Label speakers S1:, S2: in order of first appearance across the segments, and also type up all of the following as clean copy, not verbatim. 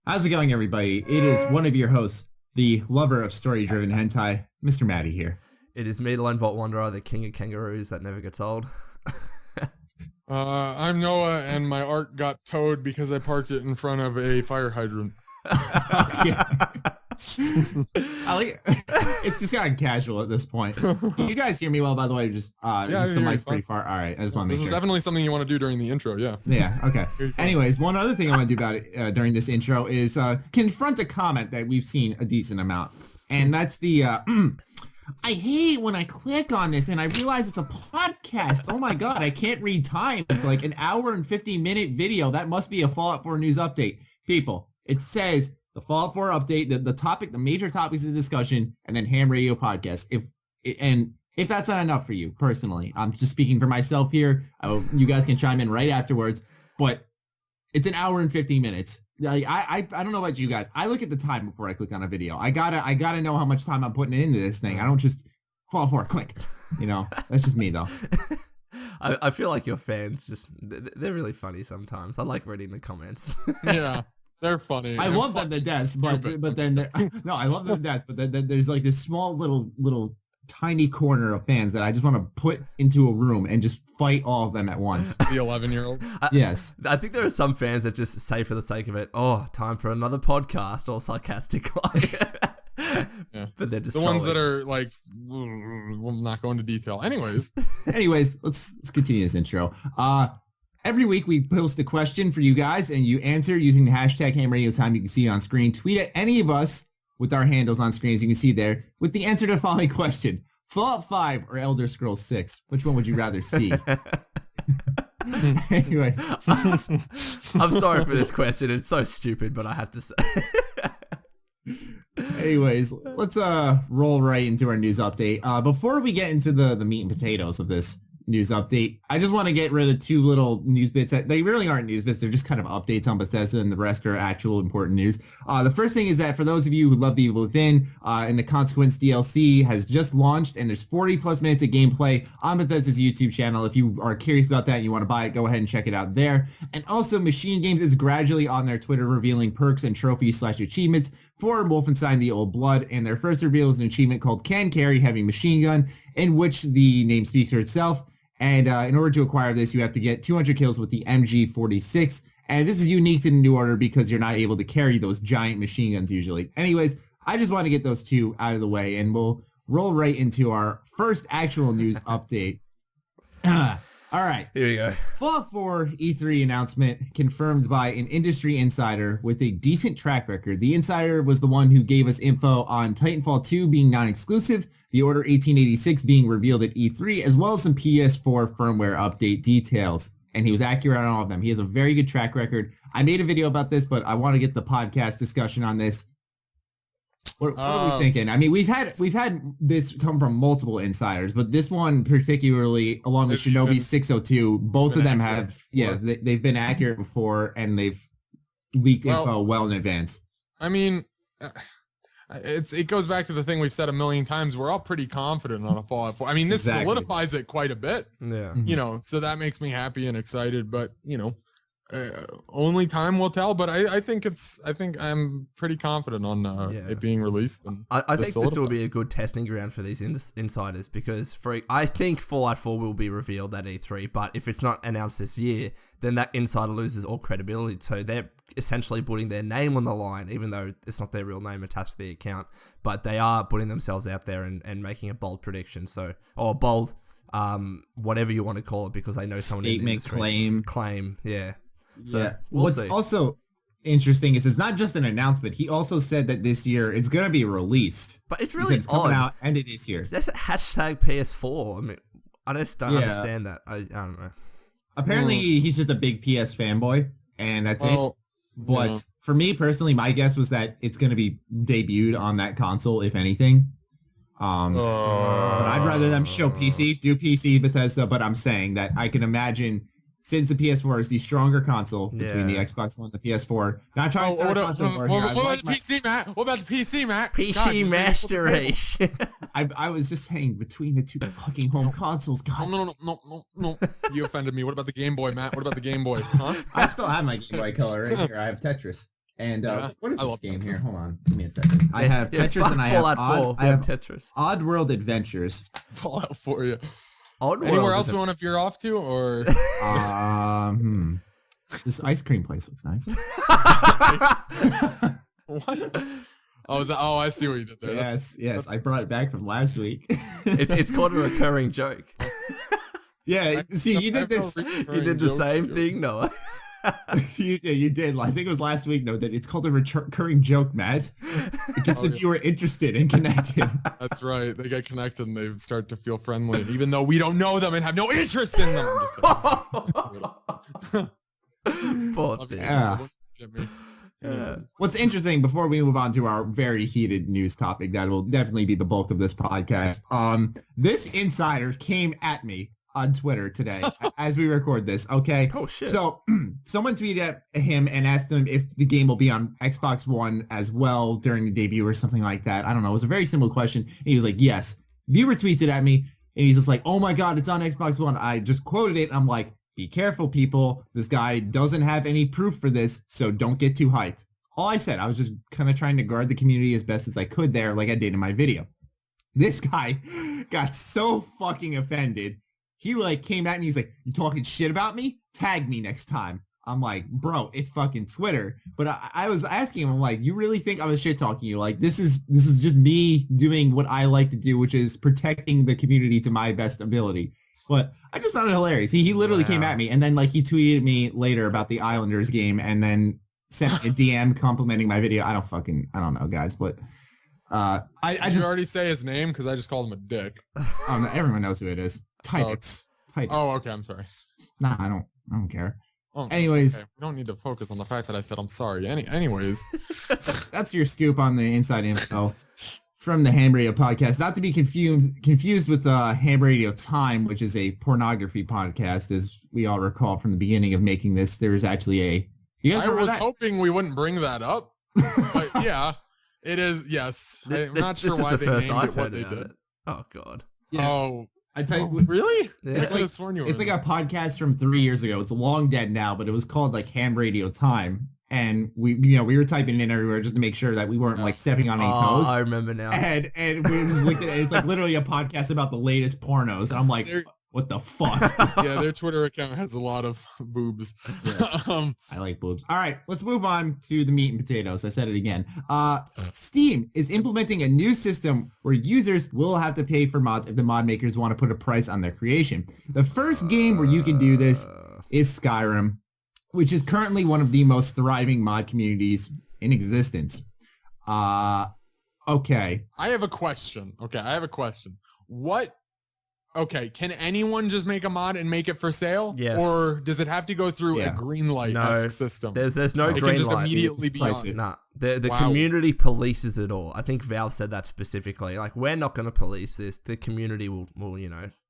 S1: How's it going, everybody? It is one of your hosts, the lover of story-driven hentai, Mr. Matty here.
S2: It is me, the LoneVaultWanderer, the king of kangaroos that never gets old.
S3: I'm Noah, and my art got towed because I parked it in front of a fire hydrant.
S1: It's just gotten casual at this point. You guys hear me well, by the way? Just the mic's pretty far. All right, I just want to make sure.
S3: This is definitely something you want to do during the intro, yeah.
S1: Yeah, okay. Anyways, one other thing I want to do about it during this intro is confront a comment that we've seen a decent amount, and that's the I hate when I click on this and I realize it's a podcast. Oh my god, I can't read time. It's like an hour and 50-minute video. That must be a Fallout 4 news update. People, it says the Fallout 4 update, the topic, the major topics of discussion, and then H.A.M Radio Podcast. If that's not enough for you, personally, I'm just speaking for myself here. You guys can chime in right afterwards, but it's an hour and 50 minutes. Like, I don't know about you guys. I look at the time before I click on a video. I gotta know how much time I'm putting into this thing. I don't just fall for a click. You know, that's just me though.
S2: I feel like your fans they're really funny sometimes. I like reading the comments.
S3: Yeah, they're funny.
S1: I love them to death, but then no, I love them to death. But then there's like this small little tiny corner of fans that I just want to put into a room and just fight all of them at once.
S3: The 11-year-old?
S1: Yes.
S2: I think there are some fans that just say for the sake of it, oh, time for another podcast, all sarcastic like.
S3: Yeah.
S2: But they're just
S3: the ones that are like, we'll not go into detail. Anyways,
S1: let's continue this intro. Every week we post a question for you guys and you answer using the hashtag H.A.M Radio Time. You can see it on screen. Tweet at any of us with our handles on screen, as you can see there, with the answer to the following question. Fallout 5 or Elder Scrolls 6? Which one would you rather see? Anyways.
S2: I'm sorry for this question. It's so stupid, but I have to say.
S1: Anyways, let's roll right into our news update. Before we get into the meat and potatoes of this news update, I just want to get rid of two little news bits. They really aren't news bits. They're just kind of updates on Bethesda, and the rest are actual important news. The first thing is that for those of you who love The Evil Within, and the Consequence DLC has just launched, and there's 40 plus minutes of gameplay on Bethesda's YouTube channel. If you are curious about that and you want to buy it, go ahead and check it out there. And also, Machine Games is gradually on their Twitter revealing perks and trophies/achievements for Wolfenstein: The Old Blood, and their first reveal is an achievement called Can Carry Heavy Machine Gun, in which the name speaks for itself. And in order to acquire this, you have to get 200 kills with the MG46. And this is unique to the New Order because you're not able to carry those giant machine guns usually. Anyways, I just want to get those two out of the way, and we'll roll right into our first actual news update. All right.
S2: Here we go.
S1: Fallout 4 E3 announcement confirmed by an industry insider with a decent track record. The insider was the one who gave us info on Titanfall 2 being non-exclusive, the Order 1886 being revealed at E3, as well as some PS4 firmware update details. And he was accurate on all of them. He has a very good track record. I made a video about this, but I want to get the podcast discussion on this. What are we thinking? I mean, we've had this come from multiple insiders, but this one particularly, along with Shinobi 602, both of them have, they've been accurate before, and they've leaked info well in advance.
S3: I mean, it goes back to the thing we've said a million times. We're all pretty confident on a Fallout 4. I mean, this solidifies it quite a bit.
S2: Yeah.
S3: You know, so that makes me happy and excited, but, you know, only time will tell, but I think I'm pretty confident on it being released. And
S2: I think this will be a good testing ground for these insiders, because I think Fallout 4 will be revealed at E3, but if it's not announced this year, then that insider loses all credibility. So they're essentially putting their name on the line, even though it's not their real name attached to the account, but they are putting themselves out there and making a bold prediction. So, or bold, whatever you want to call it, because they know someone in the industry. Claim, yeah. So
S1: What's also interesting is it's not just an announcement. He also said that this year it's going to be released.
S2: But it's really
S1: it's coming out end of this year.
S2: That's a hashtag PS4. I mean, I just don't understand that. I don't know.
S1: Apparently, he's just a big PS fanboy, and that's it. But for me personally, my guess was that it's going to be debuted on that console, if anything. But I'd rather them show PC, do PC Bethesda, but I'm saying that I can imagine, since the PS4 is the stronger console between the Xbox One and the PS4. Not trying to start a console war here.
S3: What about the PC, Matt? What about the PC, Matt?
S2: PC Master Race.
S1: I was just saying between the two fucking home consoles. God.
S3: No. You offended me. What about the Game Boy, Matt? What about the Game Boy? Huh?
S1: I still have my Game Boy Color right here. I have Tetris. And what is this game here? Hold on, give me a second. I have Tetris and I have
S2: Tetris.
S1: Oddworld Adventures.
S3: Fallout for you.
S2: Oddworld
S3: Anywhere else you want to veer off to, or?
S1: This ice cream place looks nice.
S3: What? Oh, I see what you did there.
S1: Yes. I brought it back from last week.
S2: it's called a recurring joke.
S1: Yeah, see, you did this.
S2: You did the same thing, Noah.
S1: You did. I think it was last week. No, that it's called a recurring joke, Matt. Because if you were interested and connected.
S3: That's right. They get connected and they start to feel friendly, even though we don't know them and have no interest in them.
S1: What's interesting, before we move on to our very heated news topic that will definitely be the bulk of this podcast, this insider came at me on Twitter today as we record this, okay?
S2: Oh, shit.
S1: So someone tweeted at him and asked him if the game will be on Xbox One as well during the debut or something like that. I don't know. It was a very simple question. And he was like, yes. Viewer tweets it at me, and he's just like, oh my God, it's on Xbox One. I just quoted it. I'm like, be careful, people. This guy doesn't have any proof for this, so don't get too hyped. All I said, I was just kind of trying to guard the community as best as I could there, like I did in my video. This guy got so fucking offended. He came at me. He's like, you talking shit about me? Tag me next time. I'm like, bro, it's fucking Twitter. But I was asking him, I'm like, you really think I was shit talking you? Like, this is just me doing what I like to do, which is protecting the community to my best ability. But I just found it hilarious. He literally came at me, and then he tweeted me later about the Islanders game, and then sent me a DM complimenting my video. I don't know, guys, but I just
S3: already say his name because I just called him a dick.
S1: Oh, no, everyone knows who it is. Titus.
S3: Oh, okay. I'm sorry.
S1: Nah, I don't care.
S3: Oh,
S1: anyways,
S3: okay. We don't need to focus on the fact that I said I'm sorry. Anyways,
S1: that's your scoop on the inside info from the H.A.M Radio Podcast. Not to be confused with H.A.M Radio Time, which is a pornography podcast, as we all recall from the beginning of making this. There's actually
S3: I was hoping we wouldn't bring that up, but yeah, it is. Yes, I'm not sure why they named it what they did.
S2: Oh God.
S1: Yeah.
S3: Oh.
S1: I tell you,
S3: really?
S1: Yeah. It's like a podcast from 3 years ago. It's long dead now, but it was called H.A.M Radio Time, and we were typing it in everywhere just to make sure that we weren't stepping on any toes.
S2: I remember now.
S1: And we just looked at it. It's literally a podcast about the latest pornos, and I'm like, what the fuck?
S3: Yeah, their Twitter account has a lot of boobs.
S1: Yeah. I like boobs. All right, let's move on to the meat and potatoes. I said it again. Steam is implementing a new system where users will have to pay for mods if the mod makers want to put a price on their creation. The first game where you can do this is Skyrim, which is currently one of the most thriving mod communities in existence. Okay.
S3: I have a question. Okay, can anyone just make a mod and make it for sale?
S2: Yes.
S3: Or does it have to go through a green light system?
S2: There's no green light.
S3: It can just immediately be on.
S2: Nah, the community polices it all. I think Valve said that specifically. We're not going to police this. The community will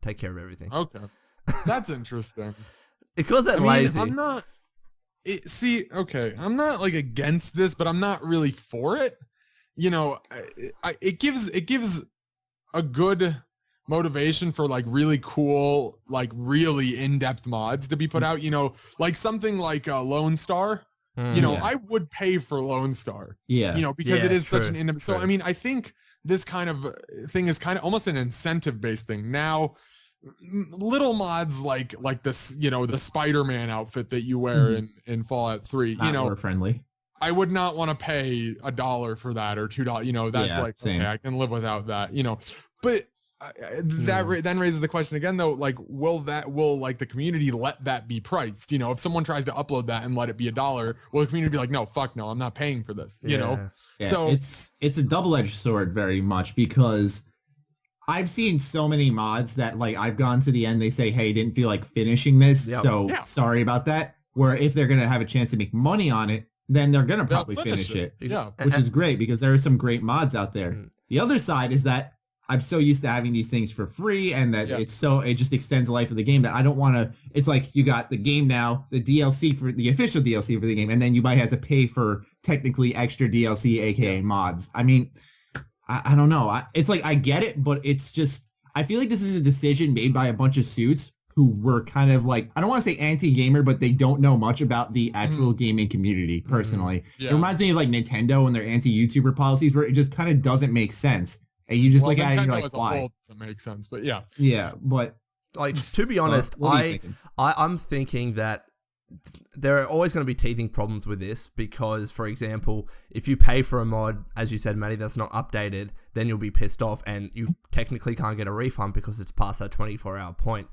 S2: take care of everything.
S3: Okay. That's interesting.
S2: Because they're lazy.
S3: I'm not... I'm not against this, but I'm not really for it. It gives a good motivation for really cool, really in-depth mods to be put out, something like Lone Star. I would pay for Lone Star.
S1: Yeah.
S3: Because it is such an in-depth. So, I think this kind of thing is kind of almost an incentive-based thing. Now, little mods like this, the Spider-Man outfit that you wear in Fallout 3,
S1: Not friendly.
S3: I would not want to pay $1 for that or $2. That's
S1: same.
S3: Okay, I can live without that, but that then raises the question again, though, will the community let that be priced? If someone tries to upload that and let it be $1, will the community be like, no, fuck no, I'm not paying for this,
S1: Yeah, so it's a double-edged sword very much, because I've seen so many mods that I've gone to the end, they say, hey, didn't feel like finishing this, sorry about that, where if they're going to have a chance to make money on it, then they're going to probably finish it.
S3: Yeah.
S1: Which is great, because there are some great mods out there. The other side is that I'm so used to having these things for free, and that it just extends the life of the game, that I don't want to, it's you got the game now, the DLC for the official DLC for the game, and then you might have to pay for technically extra DLC, aka mods. I don't know. It's I get it, but it's just, I feel like this is a decision made by a bunch of suits who were kind of like, I don't want to say anti-gamer, but they don't know much about the actual gaming community personally.
S3: Yeah.
S1: It reminds me of like Nintendo and their anti-YouTuber policies where it just kind of doesn't make sense. And you just look at it and you're like, why?
S3: It doesn't make sense, but yeah.
S1: Yeah, but...
S2: Like, to be honest, I'm thinking that there are always going to be teething problems with this because, for example, if you pay for a mod, as you said, Matty, that's not updated, then you'll be pissed off and you technically can't get a refund because it's past that 24-hour point.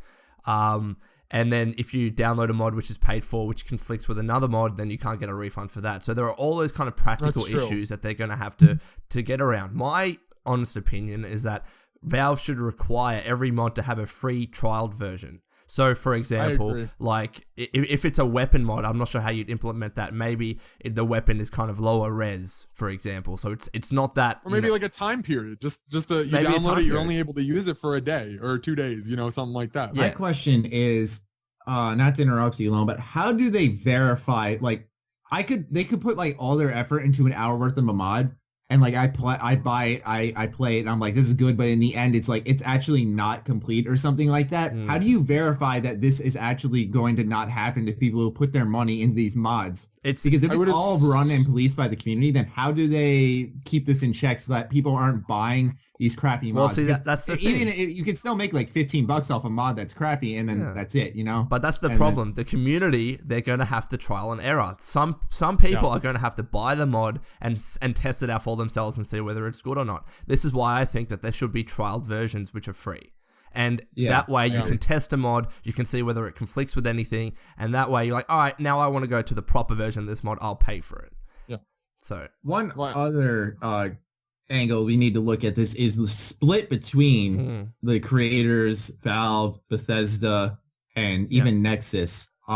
S2: And then if you download a mod which is paid for, which conflicts with another mod, then you can't get a refund for that. So there are all those kind of practical issues that they're going to have to get around. My honest opinion is that Valve should require every mod to have a free trialed version. So, for example, like if it's a weapon mod, I'm not sure how you'd implement that. Maybe the weapon is kind of lower res, for example. So it's not that,
S3: or maybe like a time period. Just you download it, you're only able to use it for a day or 2 days. Something like that.
S1: My question is, not to interrupt you, Lone, but how do they verify? Like, they could put like all their effort into an hour worth of a mod. And like I buy it, I play it, and I'm like, this is good, but in the end, it's like, it's actually not complete or something like that. How do you verify that this is actually going to not happen to people who put their money into these mods? Because if it's all run and policed by the community, then how do they keep this in check so that people aren't buying these crappy mods?
S2: Well, see, that's the thing.
S1: Even you can still make like $15 off a mod that's crappy, and then that's it,
S2: But that's the problem. The community, they're going to have to trial and error. Some people are going to have to buy the mod and test it out for themselves and see whether it's good or not. This is why I think that there should be trialed versions which are free. And that way you can test a mod, you can see whether it conflicts with anything, and that way you're like, all right, now I want to go to the proper version of this mod, I'll pay for it.
S3: Yeah.
S1: So one other angle we need to look at this is the split between the creators, Valve, Bethesda, and even Nexus.
S2: So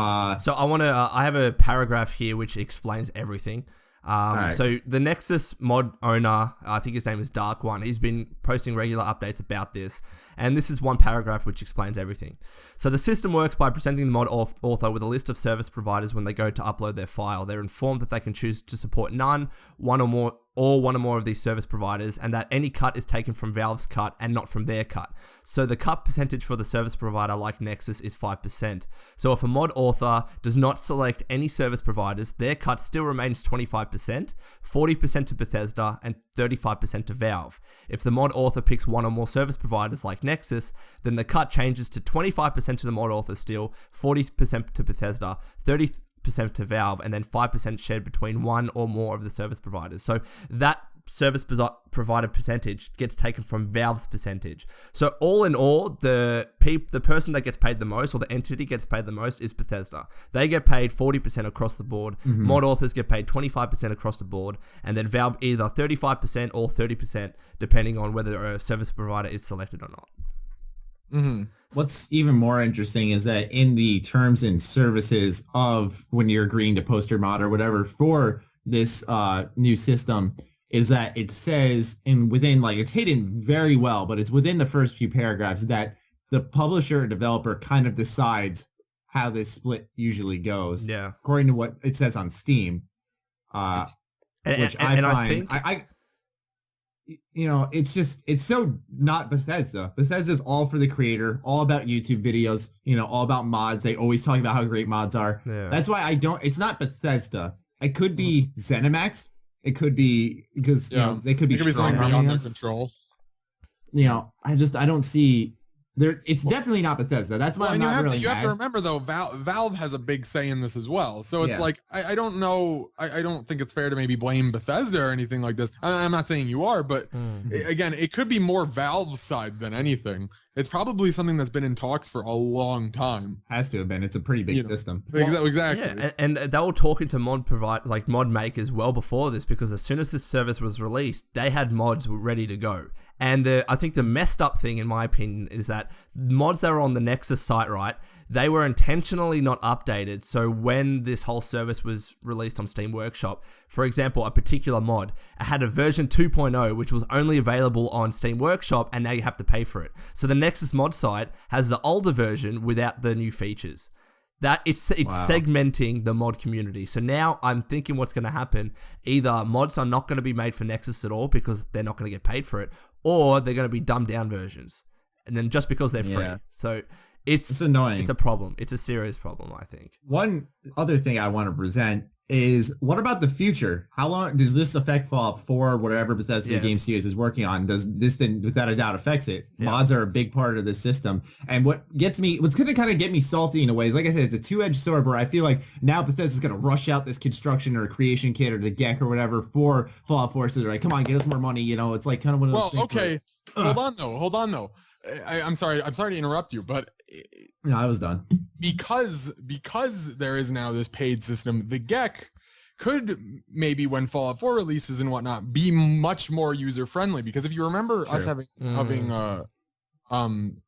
S2: I have a paragraph here which explains everything. So the Nexus mod owner, I think his name is Dark One, he's been posting regular updates about this, and this is one paragraph which explains everything. So the system works by presenting the mod author with a list of service providers when they go to upload their file. They're informed that they can choose to support none, one or more of these service providers, and that any cut is taken from Valve's cut and not from their cut. So the cut percentage for the service provider like Nexus is 5%. So if a mod author does not select any service providers, their cut still remains 25%, 40% to Bethesda, and 35% to Valve. If the mod author picks one or more service providers like Nexus, then the cut changes to 25% to the mod author still, 40% to Bethesda, 30% to Valve, and then 5% shared between one or more of the service providers. So that service provider percentage gets taken from Valve's percentage. So all in all, the person that gets paid the most, or the entity gets paid the most, is Bethesda. They get paid 40% across the board. Mod authors get paid 25% across the board, and then Valve either 35% or 30%, depending on whether a service provider is selected or not.
S1: What's even more interesting is that in the terms and services of when you're agreeing to post your mod or whatever for this new system, is that it says within, like, it's hidden very well, but it's within the first few paragraphs that the publisher or developer kind of decides how this split usually goes. Yeah. According to what it says on Steam, which I find, it's so not Bethesda. Bethesda's all for the creator, all about YouTube videos, all about mods. They always talk about how great mods are. Yeah. That's why it's not Bethesda. It could be ZeniMax. It could be because they could be
S3: something beyond their control.
S1: I don't see there. It's definitely not Bethesda. That's why I'm not really.
S3: You have to remember though, Valve has a big say in this as well. So it's like I don't know. I don't think it's fair to maybe blame Bethesda or anything like this. I'm not saying you are, but again, it could be more Valve's side than anything. It's probably something that's been in talks for a long time.
S1: Has to have been. It's a pretty big system.
S3: Exactly.
S2: Yeah, and they were talking to mod makers well before this, because as soon as this service was released, they had mods ready to go. And I think the messed up thing, in my opinion, is that mods that are on the Nexus site, right, they were intentionally not updated. So when this whole service was released on Steam Workshop, for example, a particular mod had a version 2.0, which was only available on Steam Workshop, and now you have to pay for it. So the Nexus mod site has the older version without the new features. That it's segmenting the mod community. So now I'm thinking what's going to happen. Either mods are not going to be made for Nexus at all because they're not going to get paid for it, or they're going to be dumbed down versions. And then just because they're free. So It's
S1: annoying.
S2: It's a problem. It's a serious problem, I think.
S1: One other thing I want to present is, what about the future? How long does this affect Fallout 4, whatever Bethesda Game Studios is working on? Does this then, without a doubt, affects it? Yeah. Mods are a big part of the system. And what's going to kind of get me salty in a way is, like I said, it's a two-edged sword where I feel like now Bethesda's going to rush out this construction or creation kit or the GEC or whatever for Fallout 4. So they're like, come on, get us more money. You know, it's like kind of one of those things.
S3: Well, okay. Hold on though. I'm sorry to interrupt you, but
S1: no, I was done.
S3: Because there is now this paid system, the GEC could maybe, when Fallout 4 releases and whatnot, be much more user friendly. Because if you remember us having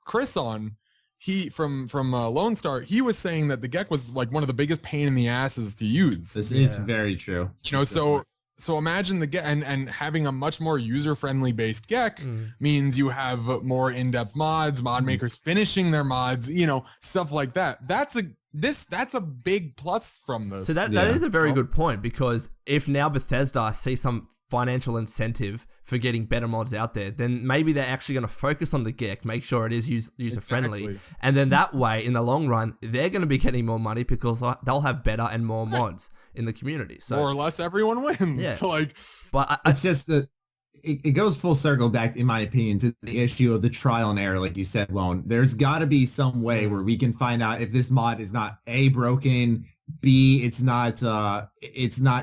S3: Chris on, he from Lone Star, he was saying that the GEC was like one of the biggest pain in the asses to use.
S1: This is very true.
S3: You know, so imagine the GEC and having a much more user-friendly based GEC means you have more in-depth mods, mod makers finishing their mods, you know, stuff like that. That's a big plus from this.
S2: So that is a very good point, because if now Bethesda sees some financial incentive for getting better mods out there, then maybe they're actually going to focus on the GEC, make sure it is user-friendly. Exactly. And then that way, in the long run, they're going to be getting more money because they'll have better and more mods in the community. So
S3: more or less everyone wins. Yeah. So
S1: but it's just that it goes full circle back, in my opinion, to the issue of the trial and error, like you said, Lone. There's got to be some way where we can find out if this mod is not A, broken, B, it's not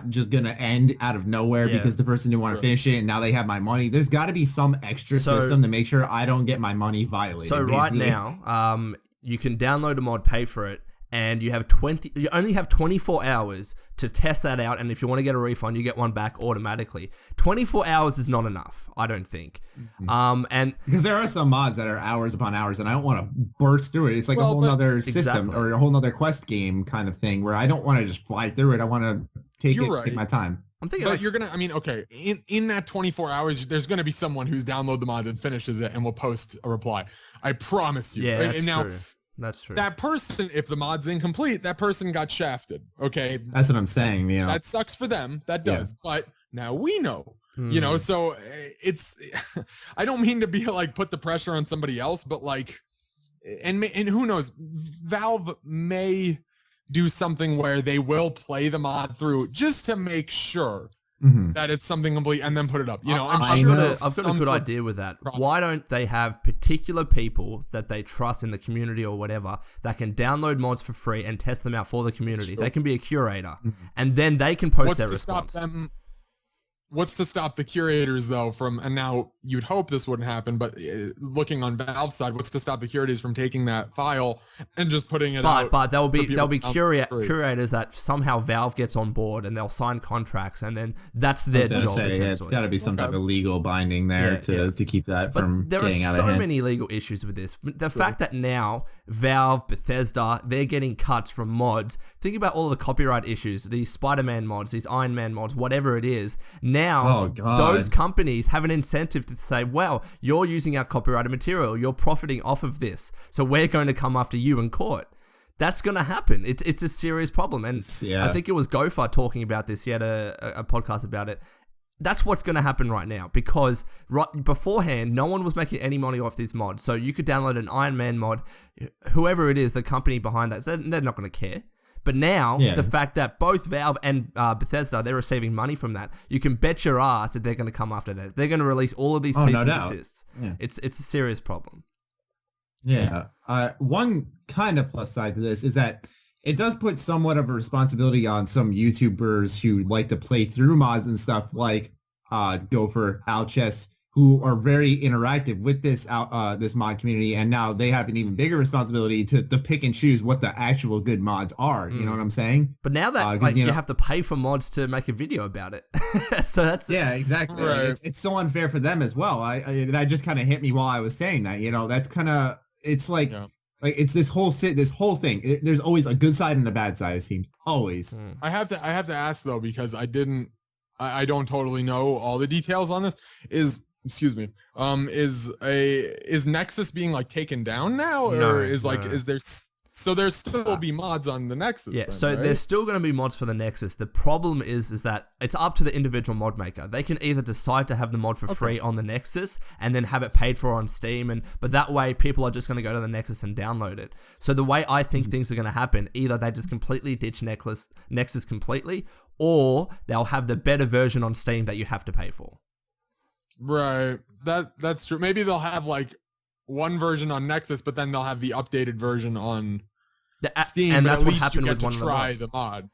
S1: just gonna end out of nowhere because the person didn't want to finish it and now they have my money. There's got to be some extra system to make sure I don't get my money violated.
S2: So basically. Right now, you can download a mod, pay for it, and you only have 24 hours to test that out, and if you want to get a refund, you get one back automatically. 24 hours is not enough, I don't think. And
S1: because there are some mods that are hours upon hours, and I don't want to burst through it. It's like a whole nother system or a whole nother quest game kind of thing where I don't want to just fly through it. I want to take my time.
S2: I'm thinking,
S3: but you're gonna. I mean, okay, in that 24 hours, there's gonna be someone who's downloaded the mods and finishes it and will post a reply. I promise you.
S2: Yeah, that's true. That's true.
S3: That person, if the mod's incomplete, that person got shafted. Okay.
S1: That's what I'm saying. You know,
S3: that sucks for them. That does. Yeah. But now we know, you know, so it's, I don't mean to be like, put the pressure on somebody else, but like, and who knows, Valve may do something where they will play the mod through just to make sure that it's something complete and then put it up. You know,
S2: I've got a good idea with that. Process. Why don't they have particular people that they trust in the community or whatever that can download mods for free and test them out for the community? They can be a curator, and then they can post their response.
S3: What's to stop the curators though from, and now you'd hope this wouldn't happen, but looking on Valve's side, what's to stop the curators from taking that file and just putting it out?
S2: But there'll be curators that somehow Valve gets on board and they'll sign contracts, and then that's their job.
S1: It's got to be some type of legal binding there to keep that from getting out of hand. There are so
S2: many legal issues with this. The fact that now Valve, Bethesda, they're getting cuts from mods. Think about all the copyright issues, these Spider-Man mods, these Iron Man mods, whatever it is. Now, those companies have an incentive to say, well, you're using our copyrighted material. You're profiting off of this. So we're going to come after you in court. That's going to happen. It's a serious problem. And I think it was Gopher talking about this. He had a podcast about it. That's what's going to happen right now, because beforehand, no one was making any money off this mod. So you could download an Iron Man mod, whoever it is, the company behind that, they're not going to care. But now, the fact that both Valve and Bethesda, they're receiving money from that, you can bet your ass that they're going to come after that. They're going to release all of these cease and desists. Yeah. It's a serious problem.
S1: Yeah. One kind of plus side to this is that it does put somewhat of a responsibility on some YouTubers who like to play through mods and stuff, like Gopher, Alchess, who are very interactive with this mod community, and now they have an even bigger responsibility to pick and choose what the actual good mods are. You know what I'm saying?
S2: But now that you have to pay for mods to make a video about it, so that's
S1: exactly. Right. It's so unfair for them as well. That just kind of hit me while I was saying that. You know, that's kind of like it's this whole thing. There's always a good side and a bad side. It seems always.
S3: I have to ask though, because I don't totally know all the details on this. Is Nexus being like taken down now, or is there So there still will be mods on the Nexus.
S2: Yeah,
S3: then,
S2: so
S3: right?
S2: there's still going to be mods for the Nexus. The problem is that it's up to the individual mod maker. They can either decide to have the mod for free on the Nexus and then have it paid for on Steam, but that way people are just going to go to the Nexus and download it. So the way I think things are going to happen, either they just completely ditch Nexus completely, or they'll have the better version on Steam that you have to pay for.
S3: Right. That's true. Maybe they'll have like one version on Nexus, but then they'll have the updated version on Steam.
S2: And
S3: but
S2: that's
S3: at
S2: what
S3: least you
S2: happened
S3: get
S2: with
S3: to
S2: one of the
S3: try
S2: mods.
S3: the mod.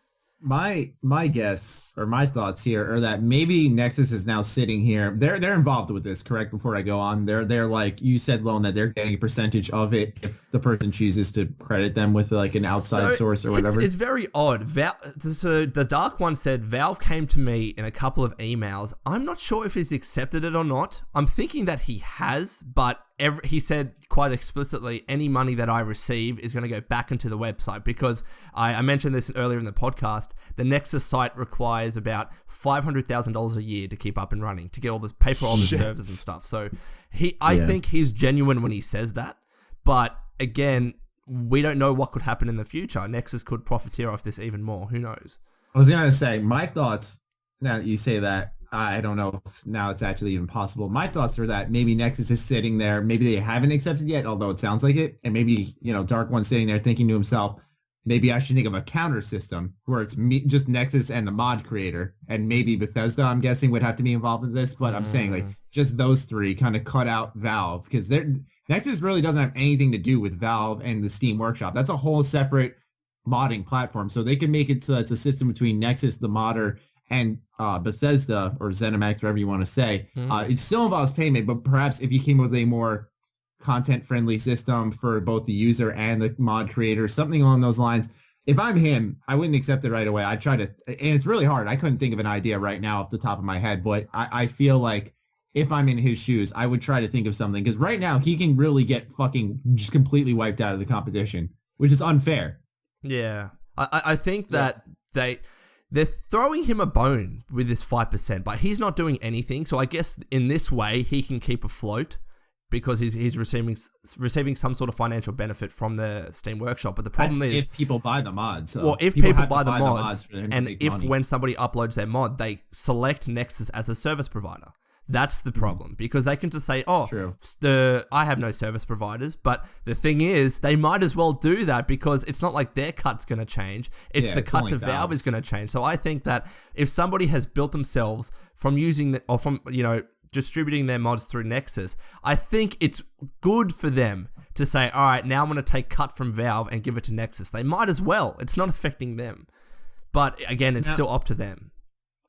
S1: My guess or my thoughts here are that maybe Nexus is now sitting here. They're involved with this, correct? Before I go on, they're like you said, Lone, that they're getting a percentage of it if the person chooses to credit them with like an outside source or whatever.
S2: It's very odd. So the Dark One said Valve came to me in a couple of emails. I'm not sure if he's accepted it or not. I'm thinking that he has, but he said quite explicitly, any money that I receive is going to go back into the website because I mentioned this earlier in the podcast. The Nexus site requires about $500,000 a year to keep up and running, to get all this, pay for all the servers and stuff. So I think he's genuine when he says that. But again, we don't know what could happen in the future. Nexus could profiteer off this even more. Who knows?
S1: I was going to say, my thoughts, now that you say that, I don't know if now it's actually even possible. My thoughts are that maybe Nexus is sitting there. Maybe they haven't accepted yet, although it sounds like it. And maybe, Dark One's sitting there thinking to himself, maybe I should think of a counter system where it's just Nexus and the mod creator. And maybe Bethesda, I'm guessing, would have to be involved in this. But I'm saying like just those three kind of cut out Valve because Nexus really doesn't have anything to do with Valve and the Steam Workshop. That's a whole separate modding platform. So they can make it so it's a system between Nexus, the modder, and Bethesda or ZeniMax, whatever you want to say. It still involves payment, but perhaps if you came with a more content-friendly system for both the user and the mod creator, something along those lines. If I'm him, I wouldn't accept it right away. I'd try to, and it's really hard. I couldn't think of an idea right now off the top of my head, but I feel like if I'm in his shoes, I would try to think of something because right now he can really get fucking just completely wiped out of the competition, which is unfair.
S2: Yeah. I think that they're throwing him a bone with this 5%, but he's not doing anything. So I guess in this way, he can keep afloat because he's receiving some sort of financial benefit from the Steam Workshop. But the problem is
S1: if people buy the mods. So
S2: well, if people buy the
S1: mods
S2: and if when somebody uploads their mod, they select Nexus as a service provider. That's the problem because they can just say, I have no service providers. But the thing is, they might as well do that because it's not like their cut's going to change. It's the cut to Valve is going to change. So I think that if somebody has built themselves from using or from, distributing their mods through Nexus, I think it's good for them to say, all right, now I'm going to take cut from Valve and give it to Nexus. They might as well. It's not affecting them. But again, it's still up to them.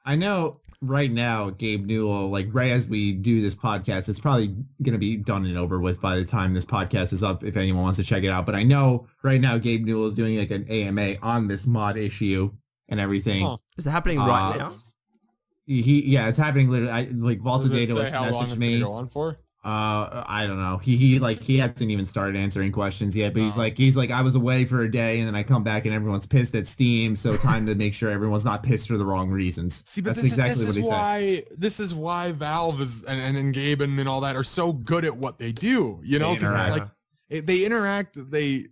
S1: I know right now, Gabe Newell, like right as we do this podcast, it's probably going to be done and over with by the time this podcast is up, if anyone wants to check it out. But I know right now Gabe Newell is doing like an AMA on this mod issue and everything.
S3: Huh.
S2: Is it happening right now?
S1: It's happening literally. Like Vaulted Data
S3: was
S1: messaged me.
S3: Go on for?
S1: I don't know. He hasn't even started answering questions yet, but he's like, I was away for a day and then I come back and everyone's pissed at Steam. So time to make sure everyone's not pissed for the wrong reasons.
S3: See, but
S1: that's exactly what he said.
S3: This is why Valve is and Gabe and all that are so good at what they do, because it's like they interact, they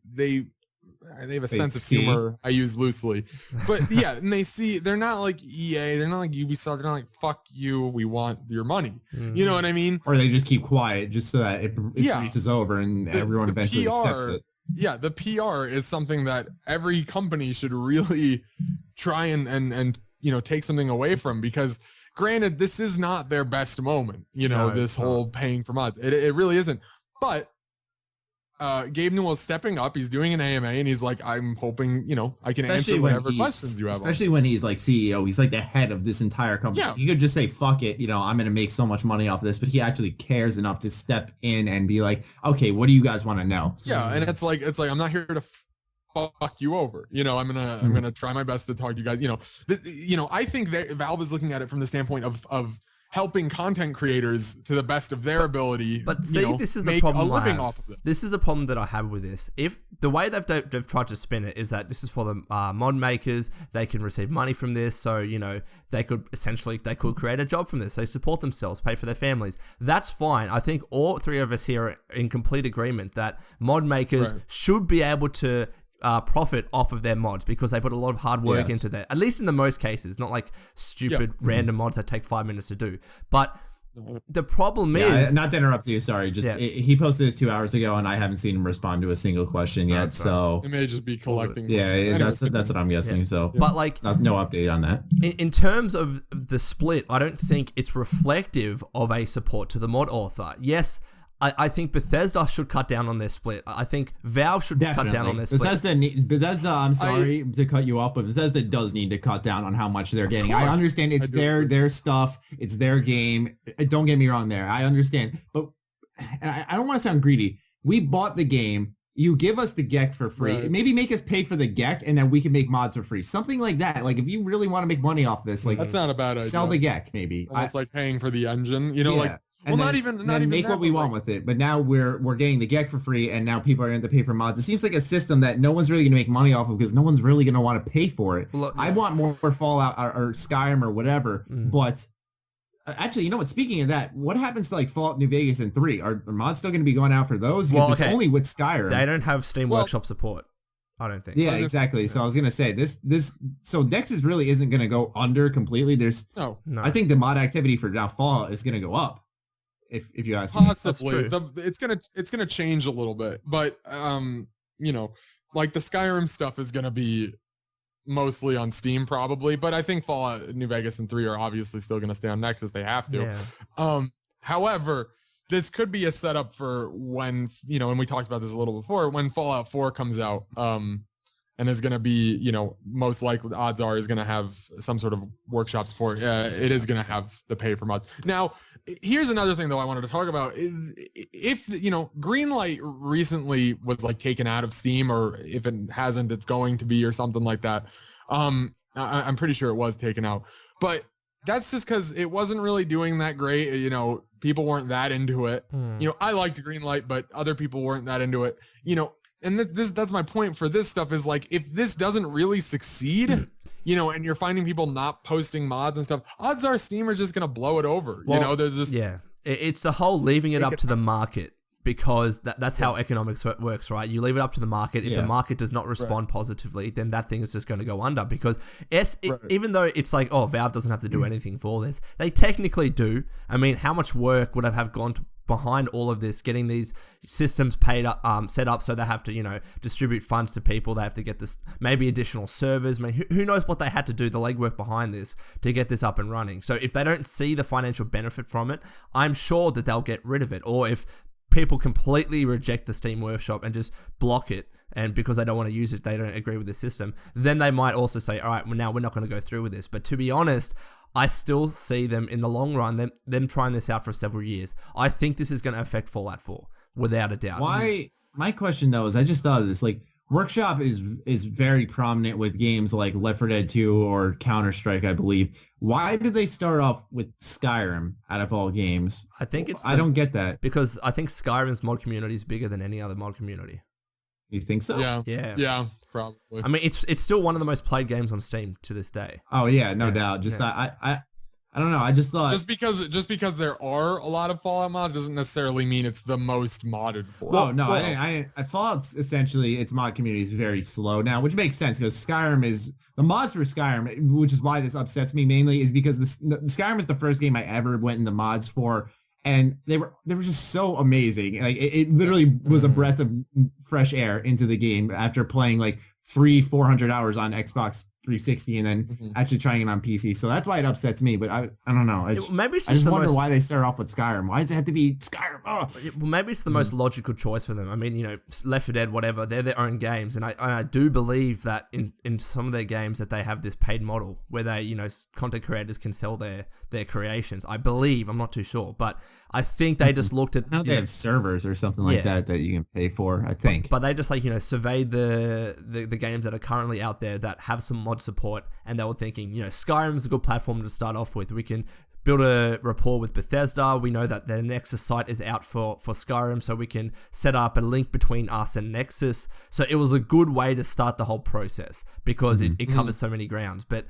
S3: have a sense of humor I use loosely, but yeah, and they're not like EA, they're not like Ubisoft, they're not like fuck you, we want your money. You know what I mean?
S1: Or they just keep quiet just so that it breezes over and everyone eventually accepts it.
S3: Yeah, the PR is something that every company should really try and take something away from, because granted, this is not their best moment, this whole paying for mods. It really isn't. But Gabe Newell is stepping up. He's doing an AMA, and he's like, I'm hoping, I can answer whatever questions you have.
S1: Especially when he's like CEO. He's like the head of this entire company. Yeah. You could just say, fuck it, I'm going to make so much money off of this. But he actually cares enough to step in and be like, okay, what do you guys want to know?
S3: Yeah, and it's like I'm not here to fuck you over. I'm gonna try my best to talk to you guys. I think that Valve is looking at it from the standpoint of helping content creators to the best of their ability.
S2: But see, this is the problem. A living off of this. This is the problem that I have with this. If the way they've tried to spin it is that this is for the mod makers, they can receive money from this. So they could create a job from this. They support themselves, pay for their families. That's fine. I think all three of us here are in complete agreement that mod makers should be able to profit off of their mods because they put a lot of hard work into that. At least in the most cases, not like stupid random mods that take 5 minutes to do. But the problem is...
S1: Not to interrupt you, sorry. He posted this 2 hours ago, and I haven't seen him respond to a single question yet. So
S3: it may just be collecting.
S1: Yeah, that's what I'm guessing. Yeah. So,
S2: but like,
S1: no update on that.
S2: In terms of the split, I don't think it's reflective of a support to the mod author. Yes. I think Bethesda should cut down on their split. I think Valve should cut down on their split.
S1: Bethesda, I'm sorry to cut you off, but Bethesda does need to cut down on how much they're getting. I understand it's their stuff. It's their game. Don't get me wrong there. I understand. But I don't want to sound greedy. We bought the game. You give us the GEC for free. Right. Maybe make us pay for the GEC and then we can make mods for free. Something like that. Like if you really want to make money off this, like
S3: that's not a bad idea.
S1: Sell the GEC maybe.
S3: Almost like paying for the engine. You know, like
S1: well, not even make what we want with it. But now we're getting the GEC for free, and now people are going to pay for mods. It seems like a system that no one's really going to make money off of because no one's really going to want to pay for it. Look, I want more for Fallout or Skyrim or whatever. But actually, you know what? Speaking of that, what happens to like Fallout New Vegas and 3? Are mods still going to be going out for those? Because it's only with Skyrim.
S2: They don't have Steam Workshop support. I don't think.
S1: Yeah, exactly. So I was gonna say so Nexus really isn't gonna go under completely. There's no. I think the mod activity for now Fallout is gonna go up. If you ask me.
S3: Possibly. It's gonna change a little bit. But you know, like the Skyrim stuff is gonna be mostly on Steam probably. But I think Fallout New Vegas and 3 are obviously still gonna stay on Nexus. They have to. Yeah. However, this could be a setup for when, you know, and we talked about this a little before, when Fallout 4 comes out, and is going to be, you know, most likely, odds are, is going to have some sort of workshop support. It is going to have the pay for mods. Now, here's another thing, though, I wanted to talk about. If, you know, Greenlight recently was, like, taken out of Steam, or if it hasn't, it's going to be, or something like that. I'm pretty sure it was taken out. But that's just because it wasn't really doing that great. You know, people weren't that into it. You know, I liked Greenlight, but other people weren't that into it. You know, and that's my point for this stuff is like, if this doesn't really succeed, you know, and you're finding people not posting mods and stuff, odds are Steam are just going to blow it over. Well, you know, there's this.
S2: Yeah. It's the whole leaving it up to the market. Because that's how economics works, right? You leave it up to the market. If the market does not respond positively, then that thing is just going to go under. Because even though it's like, oh, Valve doesn't have to do anything for this, they technically do. I mean, how much work would have gone behind all of this, getting these systems paid up, set up so they have to, you know, distribute funds to people. They have to get this, maybe additional servers. I mean, who knows what they had to do, the legwork behind this to get this up and running. So if they don't see the financial benefit from it, I'm sure that they'll get rid of it. Or if people completely reject the Steam Workshop and just block it, and because they don't want to use it, they don't agree with the system, then they might also say, all right, well, now we're not going to go through with this. But to be honest, I still see them in the long run, them trying this out for several years. I think this is going to affect Fallout 4, without a doubt.
S1: My question, though, is I just thought of this, like, Workshop is very prominent with games like Left 4 Dead 2 or Counter-Strike, I believe. Why did they start off with Skyrim out of all games?
S2: I think
S1: I don't get that.
S2: Because I think Skyrim's mod community is bigger than any other mod community.
S1: You think so?
S2: Yeah,
S3: probably.
S2: I mean, it's still one of the most played games on Steam to this day.
S1: Oh yeah, no doubt. Just I don't know. I just thought
S3: just because there are a lot of Fallout mods doesn't necessarily mean it's the most modded for.
S1: Well, no, I Fallout's essentially its mod community is very slow now, which makes sense because Skyrim is the mods for Skyrim, which is why this upsets me mainly, is because the Skyrim is the first game I ever went into mods for, and they were just so amazing. Like it literally was a breath of fresh air into the game after playing like 400 hours on Xbox 360 and then actually trying it on PC. So that's why it upsets me, but I don't know.
S2: Maybe it's
S1: I just wonder why they start off with Skyrim. Why does it have to be Skyrim? Oh.
S2: Well, maybe it's the most logical choice for them. I mean, you know, Left 4 Dead, whatever, they're their own games. And I do believe that in some of their games that they have this paid model where they, you know, content creators can sell their creations. I believe, I'm not too sure, but I think they just looked at...
S1: Now they have servers or something like that you can pay for, I think.
S2: But they just like, you know, surveyed the games that are currently out there that have some mod support, and they were thinking, you know, Skyrim's a good platform to start off with. We can build a rapport with Bethesda. We know that their Nexus site is out for Skyrim, so we can set up a link between us and Nexus. So it was a good way to start the whole process because it covers so many grounds. But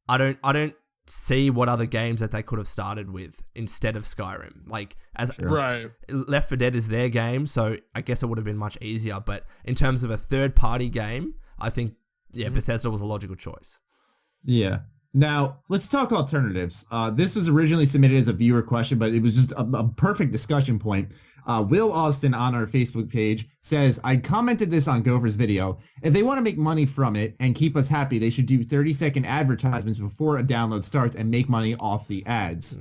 S2: I don't see what other games that they could have started with instead of Skyrim. Like,
S3: Right.
S2: Left 4 Dead is their game, so I guess it would have been much easier. But in terms of a third-party game, I think, Bethesda was a logical choice.
S1: Yeah. Now, let's talk alternatives. This was originally submitted as a viewer question, but it was just a perfect discussion point. Will Austin on our Facebook page says, I commented this on Gopher's video. If they want to make money from it and keep us happy, they should do 30-second advertisements before a download starts and make money off the ads.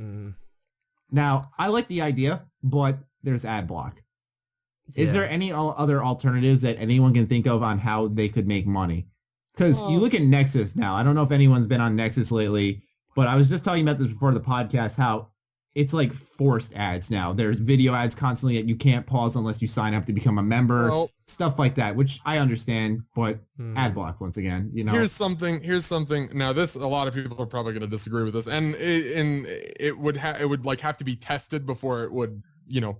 S1: Now, I like the idea, but there's ad block. Is there any other alternatives that anyone can think of on how they could make money? Because you look at Nexus now. I don't know if anyone's been on Nexus lately, but I was just talking about this before the podcast, how it's like forced ads now. There's video ads constantly that you can't pause unless you sign up to become a member, stuff like that, which I understand, but ad block once again, you know.
S3: Here's something. Now this, a lot of people are probably going to disagree with this, and it would have to be tested before it would,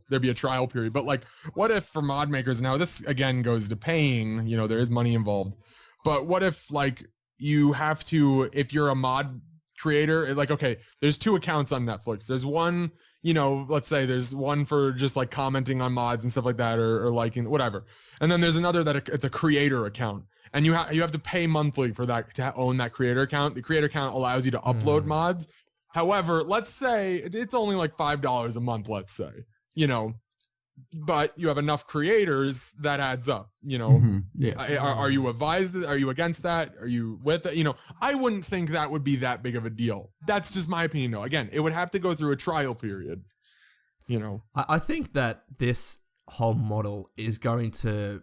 S3: there'd be a trial period. But like, what if for mod makers, now this again goes to paying, there is money involved. But what if like you have to, if you're a mod creator, like, okay, there's 2 accounts on Netflix. There's one, let's say there's one for just like commenting on mods and stuff like that, or liking, whatever. And then there's another that it's a creator account, and you have to pay monthly for that, to own that creator account. The creator account allows you to upload mods. However, let's say it's only like $5 a month, let's say, but you have enough creators, that adds up, Are you advised? Are you against that? Are you with it? I wouldn't think that would be that big of a deal. That's just my opinion, though. Again, it would have to go through a trial period,
S2: I think that this whole model is going to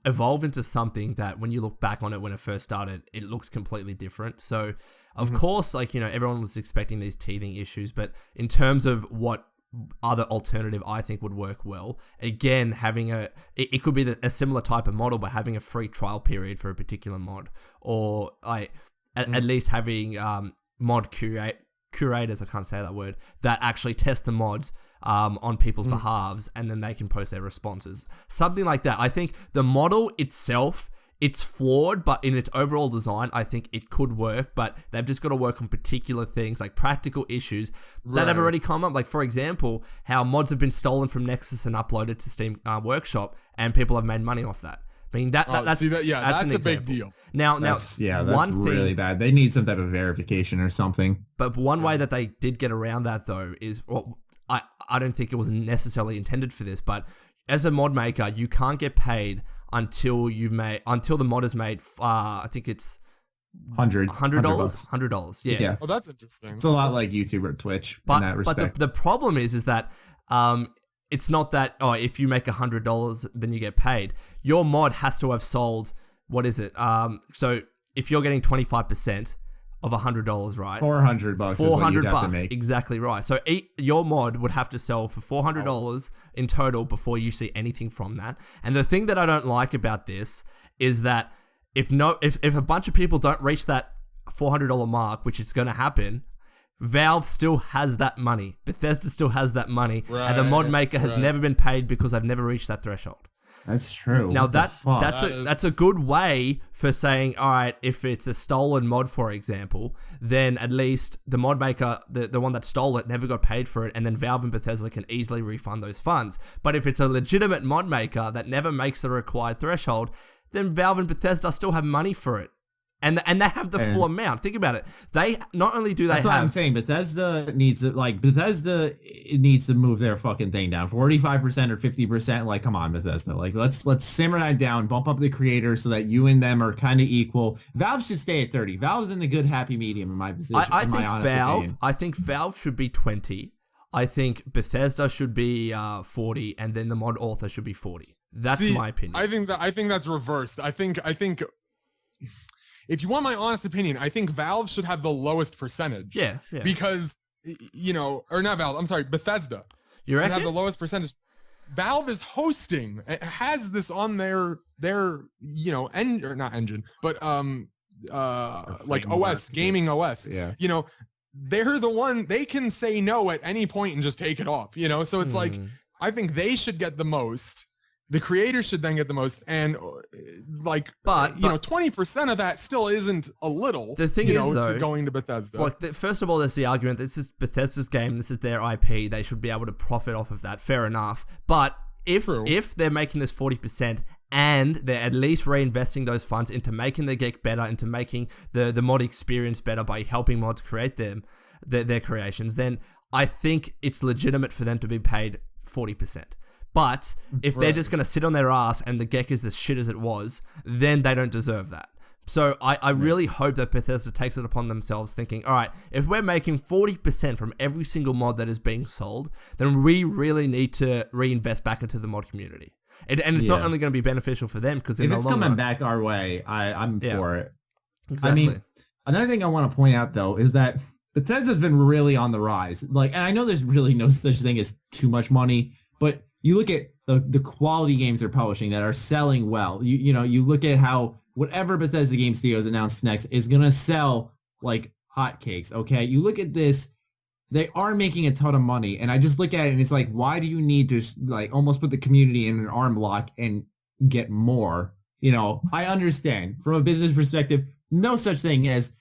S2: evolve into something that when you look back on it when it first started, it looks completely different. So, of course, like, everyone was expecting these teething issues, but in terms of what other alternative I think would work well, again, having it could be a similar type of model, but having a free trial period for a particular mod, or at least having mod curators, I can't say that word, that actually test the mods on people's behalves, and then they can post their responses, something like that. I think the model itself, it's flawed, but in its overall design, I think it could work, but they've just got to work on particular things, like practical issues that have already come up. Like, for example, how mods have been stolen from Nexus and uploaded to Steam Workshop, and people have made money off that. I mean, that's a big deal. Now,
S1: that's really bad. They need some type of verification or something.
S2: But one way that they did get around that, though, is, I don't think it was necessarily intended for this, but as a mod maker, you can't get paid until the mod has made, I think it's $100. Yeah.
S3: Oh, that's interesting.
S1: It's a lot like YouTube or Twitch in that respect.
S2: But the problem is that it's not that, if you make $100, then you get paid. Your mod has to have sold, what is it? So if you're getting 25% of $100, right?
S1: $400 is what you'd have to make.
S2: Exactly right. So your mod would have to sell for $400 in total before you see anything from that. And the thing that I don't like about this is that if a bunch of people don't reach that $400 mark, which is going to happen, Valve still has that money. Bethesda still has that money, and the mod maker has never been paid because they've never reached that threshold.
S1: That's true.
S2: Now that's a good way for saying, all right, if it's a stolen mod, for example, then at least the mod maker, the one that stole it, never got paid for it, and then Valve and Bethesda can easily refund those funds. But if it's a legitimate mod maker that never makes the required threshold, then Valve and Bethesda still have money for it. And they have the full amount. Think about it. They not only do they
S1: that's
S2: have...
S1: what I'm saying. Bethesda needs to move their fucking thing down. 45% or 50%. Like, come on, Bethesda. Like, let's simmer that down. Bump up the creators so that you and them are kind of equal. Valve should stay at 30. Valve's in the good happy medium in my position.
S2: I think Valve should be 20. I think Bethesda should be 40, and then the mod author should be 40. That's my opinion.
S3: I think that's reversed. I think. If you want my honest opinion, I think Valve should have the lowest percentage.
S2: Yeah.
S3: Because, or not Valve, I'm sorry, Bethesda.
S2: You reckon?
S3: Should have the lowest percentage. Valve is hosting, it has this on their or not engine, but like OS, gaming OS.
S1: Yeah.
S3: They're the one, they can say no at any point and just take it off, so it's like, I think they should get the most the creators should then get the most, and like,
S2: but
S3: 20% of that still isn't a little.
S2: The thing is, though,
S3: to going to Bethesda.
S2: Like, first of all, there's the argument that this is Bethesda's game, this is their IP, they should be able to profit off of that. Fair enough, but if they're making this 40% and they're at least reinvesting those funds into making the geek better, into making the mod experience better by helping mods create their creations, then I think it's legitimate for them to be paid 40%. But if they're just going to sit on their ass and the GEC is as shit as it was, then they don't deserve that. So I really hope that Bethesda takes it upon themselves thinking, all right, if we're making 40% from every single mod that is being sold, then we really need to reinvest back into the mod community. And it's not only going to be beneficial for them, because
S1: if it's coming back our way, I'm for it.
S2: Exactly.
S1: I mean, another thing I want to point out, though, is that Bethesda's been really on the rise. Like, and I know there's really no such thing as too much money, but you look at the quality games they're publishing that are selling well. You look at how whatever Bethesda Game Studios announced next is going to sell like hotcakes, okay? You look at this, they are making a ton of money, and I just look at it and it's like, why do you need to like almost put the community in an arm lock and get more? I understand from a business perspective, no such thing as,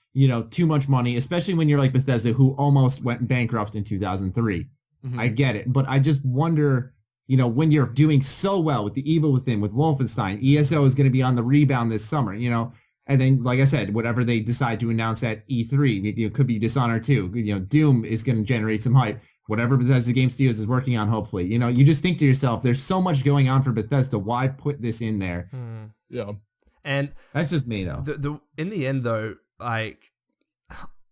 S1: too much money, especially when you're like Bethesda, who almost went bankrupt in 2003. I get it, but I just wonder, when you're doing so well with The Evil Within, with Wolfenstein, ESO is going to be on the rebound this summer, and then, like I said, whatever they decide to announce at E3, it could be Dishonored 2, Doom is going to generate some hype, whatever Bethesda Game Studios is working on, hopefully, you just think to yourself, there's so much going on for Bethesda, why put this in there?
S3: Yeah.
S2: And
S1: that's just me, though. In
S2: the end, though, like,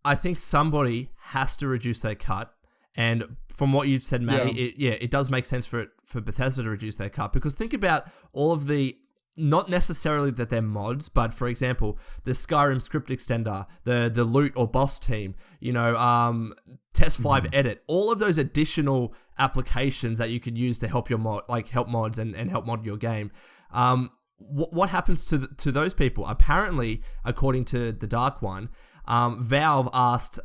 S2: I think somebody has to reduce their cut. And from what you said, Matty, it does make sense for Bethesda to reduce their cut, because think about all of the, not necessarily that they're mods, but for example, the Skyrim script extender, the loot or boss team, Test 5 edit, all of those additional applications that you could use to help your mod, like help mods and help mod your game. What happens to those people? Apparently, according to the Dark One, Valve asked,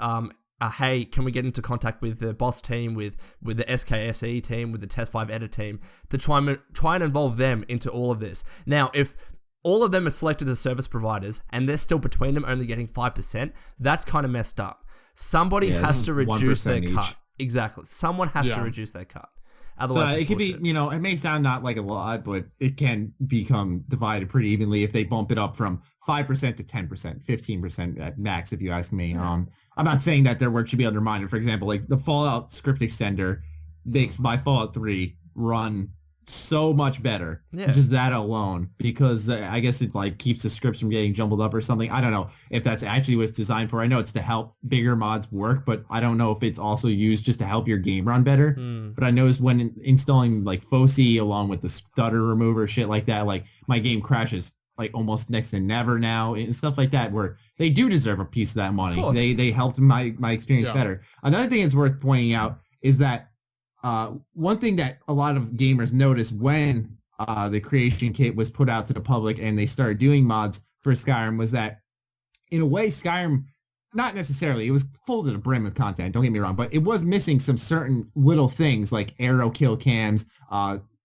S2: hey, can we get into contact with the boss team, with the SKSE team, with the Test 5 edit team, to try and involve them into all of this? Now, if all of them are selected as service providers and they're still between them only getting 5%, that's kind of messed up. Somebody has to reduce their cut. Exactly. Someone has to reduce their cut. Otherwise,
S1: so it could be, it may sound not like a lot, but it can become divided pretty evenly if they bump it up from 5% to 10%, 15% at max, if you ask me. I'm not saying that their work should be undermined. For example, like the Fallout script extender makes my Fallout 3 run so much better. Just that alone, because I guess it like keeps the scripts from getting jumbled up or something. I don't know if that's actually what it's designed for. I know it's to help bigger mods work, but I don't know if it's also used just to help your game run better. But I noticed when installing like FOSI along with the stutter remover, shit like that, like my game crashes like almost next to never now and stuff like that, where they do deserve a piece of that money. They helped my experience better. Another thing that's worth pointing out is that one thing that a lot of gamers noticed when the creation kit was put out to the public and they started doing mods for Skyrim was that, in a way, Skyrim, not necessarily, it was full to the brim with content, don't get me wrong, but it was missing some certain little things like arrow kill cams,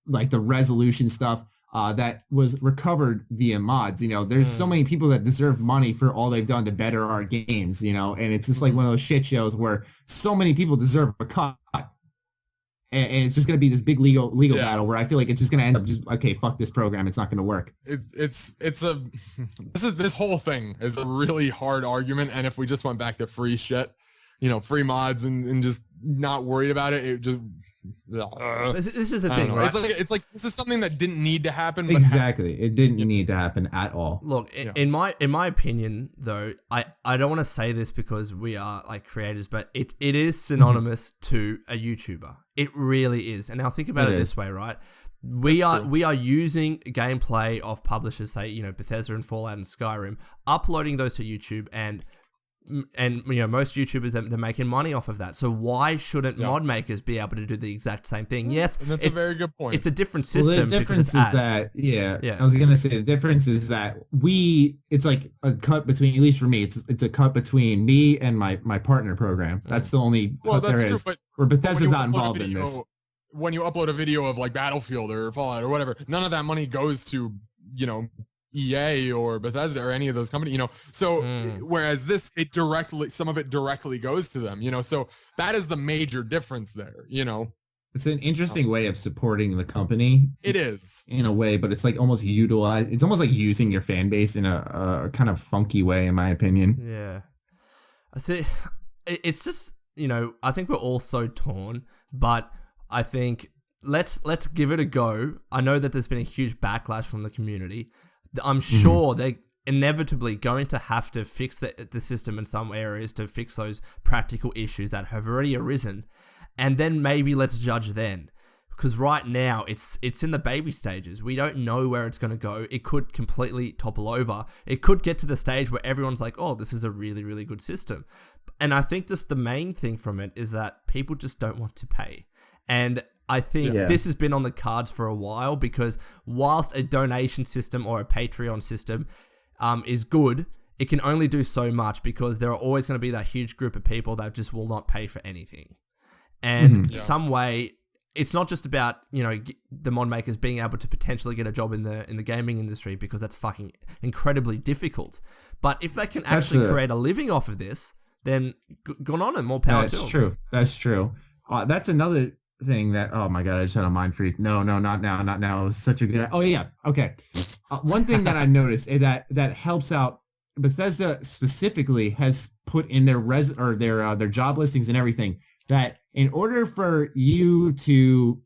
S1: like the resolution stuff that was recovered via mods. There's so many people that deserve money for all they've done to better our games, and it's just like one of those shit shows where so many people deserve a cut. And it's just going to be this big legal battle where I feel like it's just going to end up just, okay, fuck this program. It's not going to work.
S3: This whole thing is a really hard argument. And if we just went back to free shit, free mods and just not worried about it, it just,
S2: this is the thing, right?
S3: It's like this is something that didn't need to happen. But
S1: exactly. It didn't need to happen at all.
S2: Look, in my opinion, though, I don't want to say this because we are like creators, but it is synonymous to a YouTuber. It really is. And now think about it this way, right? We are using gameplay of publishers, say, Bethesda and Fallout and Skyrim, uploading those to YouTube, and most YouTubers, they're making money off of that. So why shouldn't mod makers be able to do the exact same thing? Yes,
S3: and that's a very good point.
S2: It's a different system.
S1: Well, the difference is that, I was gonna say the difference is that it's like a cut between, at least for me, it's a cut between me and my partner program. That's the only cut there is. Where Bethesda's not involved in this.
S3: when you upload a video of like Battlefield or Fallout or whatever, none of that money goes to, you know, EA or Bethesda or any of those companies, you know. So whereas this, some of it directly goes to them, you know. So that is the major difference there, you know.
S1: It's an interesting way of supporting the company.
S3: It is
S1: in a way, but it's like almost it's almost like using your fan base in a kind of funky way, in my opinion.
S2: Yeah, I see. It's just, you know, I think we're all so torn, but I think let's give it a go. I know that there's been a huge backlash from the community. I'm sure they're inevitably going to have to fix the system in some areas to fix those practical issues that have already arisen. And then maybe let's judge then. Because right now, it's in the baby stages. We don't know where it's going to go. It could completely topple over. It could get to the stage where everyone's like, oh, this is a really, really good system. And I think just the main thing from it is that people just don't want to pay. And I think this has been on the cards for a while, because whilst a donation system or a Patreon system is good, it can only do so much, because there are always going to be that huge group of people that just will not pay for anything. And some way, it's not just about, you know, the mod makers being able to potentially get a job in the gaming industry, because that's fucking incredibly difficult. But if they can actually create a living off of this, then gone on and more power to them.
S1: That's true. That's another thing that, oh my God, I just had a mind freeze. No, not now. It was such a good, oh yeah, okay. One thing that I noticed that helps out, Bethesda specifically has put in their their job listings and everything, that in order for you to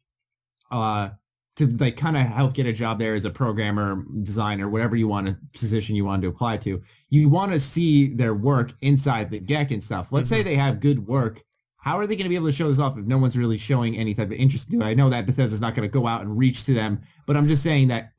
S1: like kind of help get a job there as a programmer, designer, whatever you want, a position you want to apply to, you want to see their work inside the GEC and stuff. Let's say they have good work. How are they going to be able to show this off if no one's really showing any type of interest to it? I know that Bethesda's not going to go out and reach to them, but I'm just saying that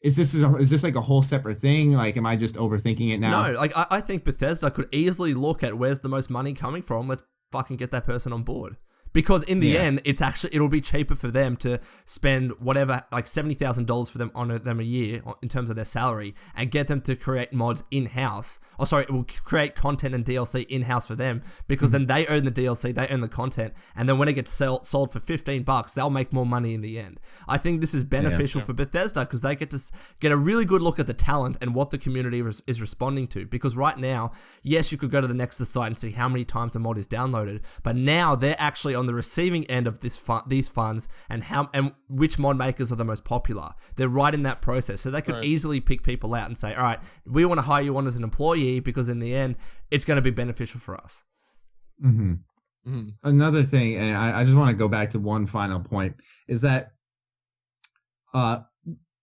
S1: is this like a whole separate thing? Like, am I just overthinking it now?
S2: No, like I think Bethesda could easily look at where's the most money coming from. Let's fucking get that person on board. Because in the end, it'll be cheaper for them to spend whatever, like $70,000 for them on them a year in terms of their salary, and get them to create mods in-house. Oh, sorry, it will create content and DLC in-house for them, because then they own the DLC, they own the content, and then when it gets sold for $15, they'll make more money in the end. I think this is beneficial for Bethesda, because they get to get a really good look at the talent and what the community is responding to. Because right now, yes, you could go to the Nexus site and see how many times a mod is downloaded, but now they're actually on the receiving end of these funds, and which mod makers are the most popular. They're right in that process, so they could easily pick people out and say, all right, we want to hire you on as an employee, because in the end it's going to be beneficial for us.
S1: Another thing, and I just want to go back to one final point, is that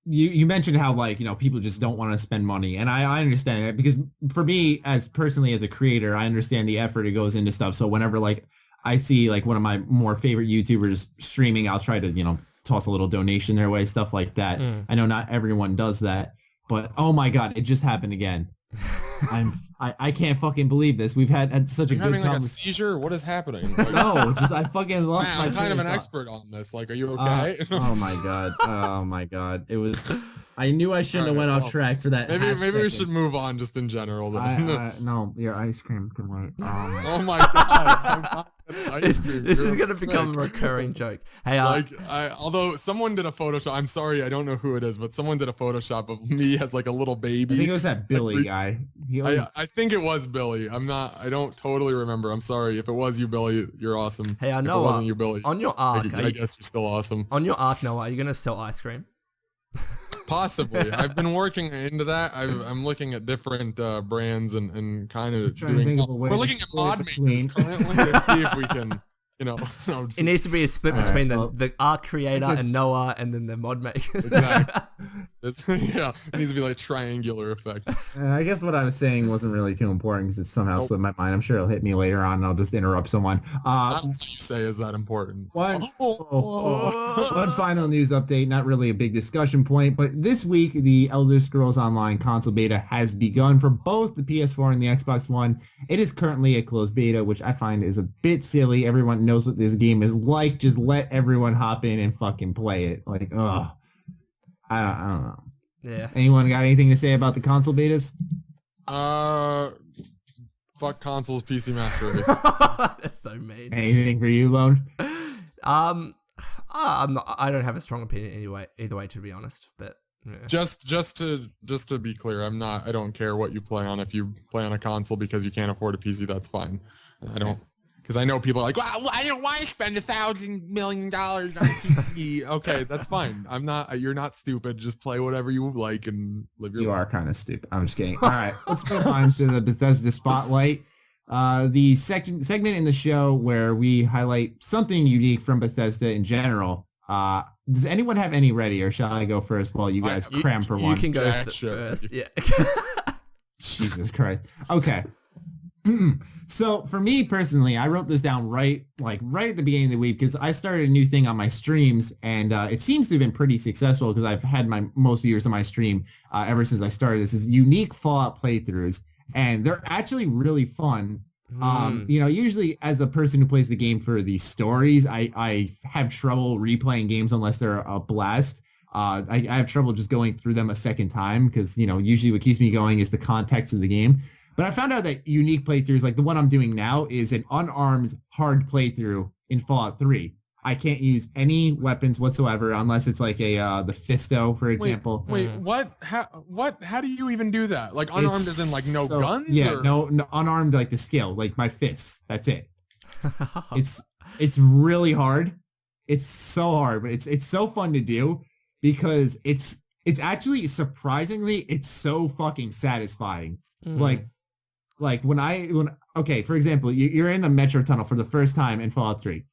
S1: you mentioned how, like, you know, people just don't want to spend money, and I understand that, because for me, as a creator, I understand the effort it goes into stuff. So whenever, like, I see, like, one of my more favorite YouTubers streaming, I'll try to, you know, toss a little donation their way, stuff like that. I know not everyone does that, but oh my God, it just happened again. I can't fucking believe this. We've had such a good
S3: having like a seizure. What is happening? Like,
S1: no, just I fucking lost my.
S3: I'm kind of an expert on this. Like, are you okay?
S1: Oh my God. It was. I knew I shouldn't have went off track for that.
S3: Maybe we should move on just in general.
S1: No, your ice cream can wait.
S3: Oh my God.
S2: This is going to become a recurring joke. Hey,
S3: although someone did a Photoshop, I'm sorry, I don't know who it is, but someone did a Photoshop of me as like a little baby.
S1: I think it was that Billy guy.
S3: I think it was Billy. I don't totally remember. I'm sorry. If it was you, Billy, you're awesome.
S2: Hey, I know.
S3: If it wasn't you, Billy,
S2: on your arc,
S3: I guess you're still awesome.
S2: On your arc, Noah, are you going to sell ice cream?
S3: Possibly. I've been working into that. I'm looking at different brands and kind of doing. We're looking at mod makers currently to see if we can, you know.
S2: It needs to be a split between the art creator and Noah, and then the mod maker.
S3: Exactly. It needs to be like a triangular effect.
S1: I guess what I was saying wasn't really too important, because it somehow slipped my mind. I'm sure it'll hit me later on, and I'll just interrupt someone.
S3: Not what you say is that important.
S1: One final news update, not really a big discussion point, but this week the Elder Scrolls Online console beta has begun for both the PS4 and the Xbox One. It is currently a closed beta, which I find is a bit silly. Everyone knows what this game is like. Just let everyone hop in and fucking play it. Like, ugh. I don't know.
S2: Yeah.
S1: Anyone got anything to say about the console betas?
S3: Fuck consoles, PC Master Race.
S2: That's so mean.
S1: Anything for you, Lone?
S2: I don't have a strong opinion either way, to be honest. But yeah.
S3: Just to be clear, I don't care what you play on. If you play on a console because you can't afford a PC, that's fine. I don't, because I know people are like, well, I don't want to spend $1,000 million on a PC. Okay, that's fine. You're not stupid. Just play whatever you like and live your life.
S1: You are kind of stupid. I'm just kidding. All right, let's move on to the Bethesda Spotlight. The second segment in the show where we highlight something unique from Bethesda in general. Does anyone have any ready, or shall I go first while you guys cram for one?
S2: You can go first. Yeah.
S1: Jesus Christ. Okay. So for me personally, I wrote this down right at the beginning of the week because I started a new thing on my streams, and it seems to have been pretty successful because I've had my most viewers on my stream ever since I started. This is unique Fallout playthroughs, and they're actually really fun. Usually as a person who plays the game for the stories, I have trouble replaying games unless they're a blast. I have trouble just going through them a second time because, usually what keeps me going is the context of the game. But I found out that unique playthroughs, like the one I'm doing now, is an unarmed hard playthrough in Fallout 3. I can't use any weapons whatsoever unless it's like the Fisto, for example.
S3: Wait, what? How do you even do that? Like unarmed as in like no guns?
S1: Yeah,
S3: or?
S1: no, unarmed like the skill, like my fists. That's it. It's really hard. It's so hard, but it's so fun to do because it's actually surprisingly it's so fucking satisfying. Like okay, for example, you're in the metro tunnel for the first time in Fallout 3.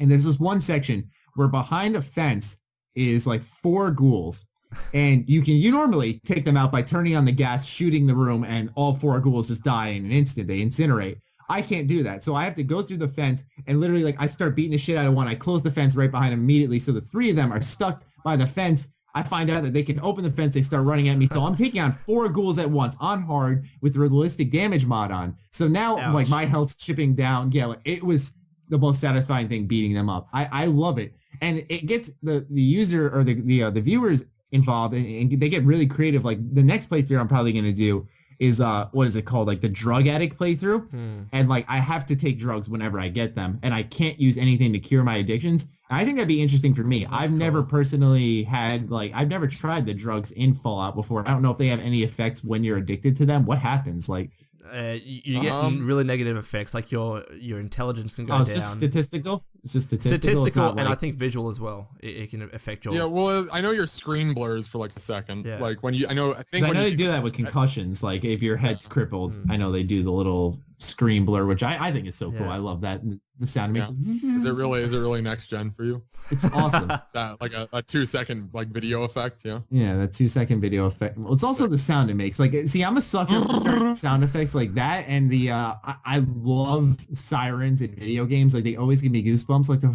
S1: And there's this one section where behind a fence is like 4 ghouls. And you normally take them out by turning on the gas, shooting the room, and all 4 ghouls just die in an instant. They incinerate. I can't do that. So I have to go through the fence and literally I start beating the shit out of one. I close the fence right behind them immediately. So the 3 of them are stuck by the fence. I find out that they can open the fence. They start running at me. So I'm taking on 4 ghouls at once on hard with the realistic damage mod on. So now
S2: Ouch.
S1: my health's chipping down. Yeah, it was the most satisfying thing, beating them up. I love it. And it gets the user or the viewers involved, and they get really creative. Like the next playthrough I'm probably going to do is what is it called? Like the drug addict playthrough. And like I have to take drugs whenever I get them, and I can't use anything to cure my addictions. I think that'd be interesting for me. I've never personally I've never tried the drugs in Fallout before. I don't know if they have any effects when you're addicted to them. What happens? Like
S2: you get really negative effects, like your intelligence can go down.
S1: It's just statistical? It's just
S2: statistical, and I think visual as well. It can affect your...
S3: Yeah, well, I know your screen blurs for like a second.
S2: Yeah.
S3: Like when I know
S1: they do that with concussions. Like if your head's crippled, I know they do the little screen blur, which I think is so cool. I love that. The sound it makes.
S3: Is it really next gen for you?
S1: It's awesome.
S3: That like a 2-second like video effect, yeah.
S1: Yeah, that 2-second video effect. Well, it's also the sound it makes. Like, see, I'm a sucker for certain sound effects like that, and the I love sirens in video games. Like they always give me goosebumps. Like the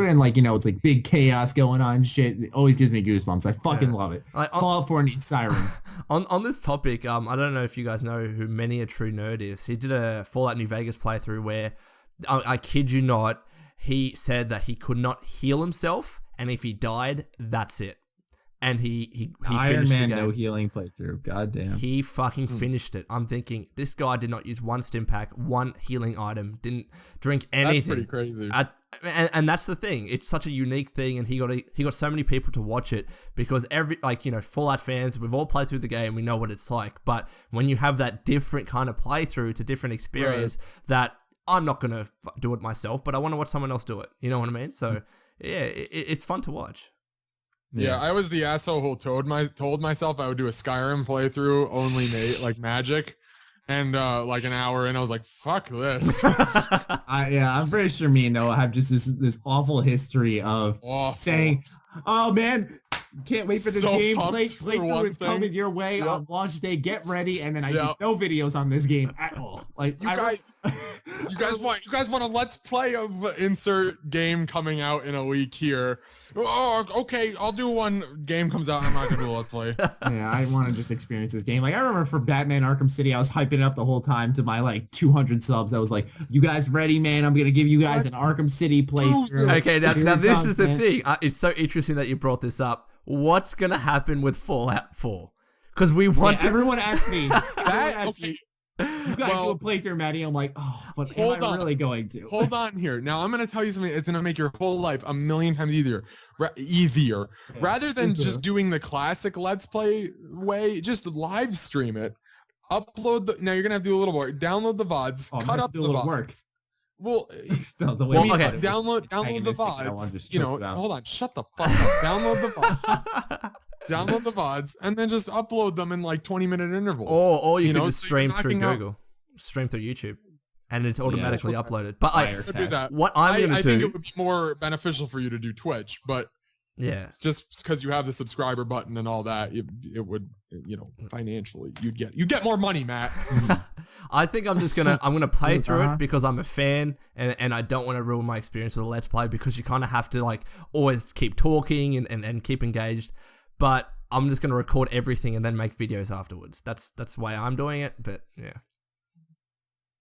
S1: and like it's like big chaos going on. Shit, it always gives me goosebumps. I fucking love it. Fallout 4 needs sirens.
S2: On this topic, I don't know if you guys know who Many a True Nerd is. He did a Fallout New Vegas playthrough where I kid you not, he said that he could not heal himself, and if he died, that's it. And he
S1: Iron
S2: finished
S1: Man
S2: the game.
S1: no healing playthrough. God damn.
S2: He fucking finished it. I'm thinking this guy did not use one stim pack, one healing item, didn't drink anything.
S3: That's pretty crazy.
S2: And that's the thing. It's such a unique thing, and he got so many people to watch it because Fallout fans, we've all played through the game, we know what it's like. But when you have that different kind of playthrough, it's a different experience that I'm not gonna do it myself, but I want to watch someone else do it. You know what I mean? So yeah, it's fun to watch.
S3: Yeah, I was the asshole who told myself I would do a Skyrim playthrough only magic, and like an hour in, I was like, "Fuck this."
S1: I'm pretty sure me and Noah have just this awful history of saying, "Oh man, can't wait for this game. Playthrough is coming your way on launch day. Get ready." And then I do no videos on this game at all. Like
S3: you guys want a let's play of insert game coming out in a week here. Oh, okay, I'll do one. Game comes out and I'm not gonna do a let's play.
S1: Yeah, I want to just experience this game. Like I remember for Batman Arkham City, I was hyping it up the whole time to my 200 subs. I was like, "You guys ready, man? I'm gonna give you guys an Arkham City playthrough."
S2: Okay, now this is the thing. It's so interesting that you brought this up. What's gonna happen with Fallout 4? Because we want
S1: everyone asked me. You guys do a playthrough, Matty. I'm like, oh, but am I really going to?
S3: Hold on here. Now I'm going to tell you something. It's going to make your whole life a million times easier. Rather than just doing the classic Let's Play way, just live stream it. Upload the. Now you're going to have to do a little more. Download the VODs. Cut up the VODs. Well,
S1: still the way
S3: download the VODs. You know, hold on. Shut the fuck up. Download the VODs. Download the VODs and then just upload them in like 20-minute intervals.
S2: Or you can just stream through Google, stream through YouTube, and it's automatically uploaded. But what I'm going to do, I think it would be
S3: more beneficial for you to do Twitch, but
S2: yeah,
S3: just because you have the subscriber button and all that, it would, you know, financially you get more money, Matt.
S2: I think I'm gonna play through it because I'm a fan and I don't want to ruin my experience with a Let's Play, because you kind of have to like always keep talking and keep engaged. But I'm just going to record everything and then make videos afterwards. That's the way I'm doing it, but yeah.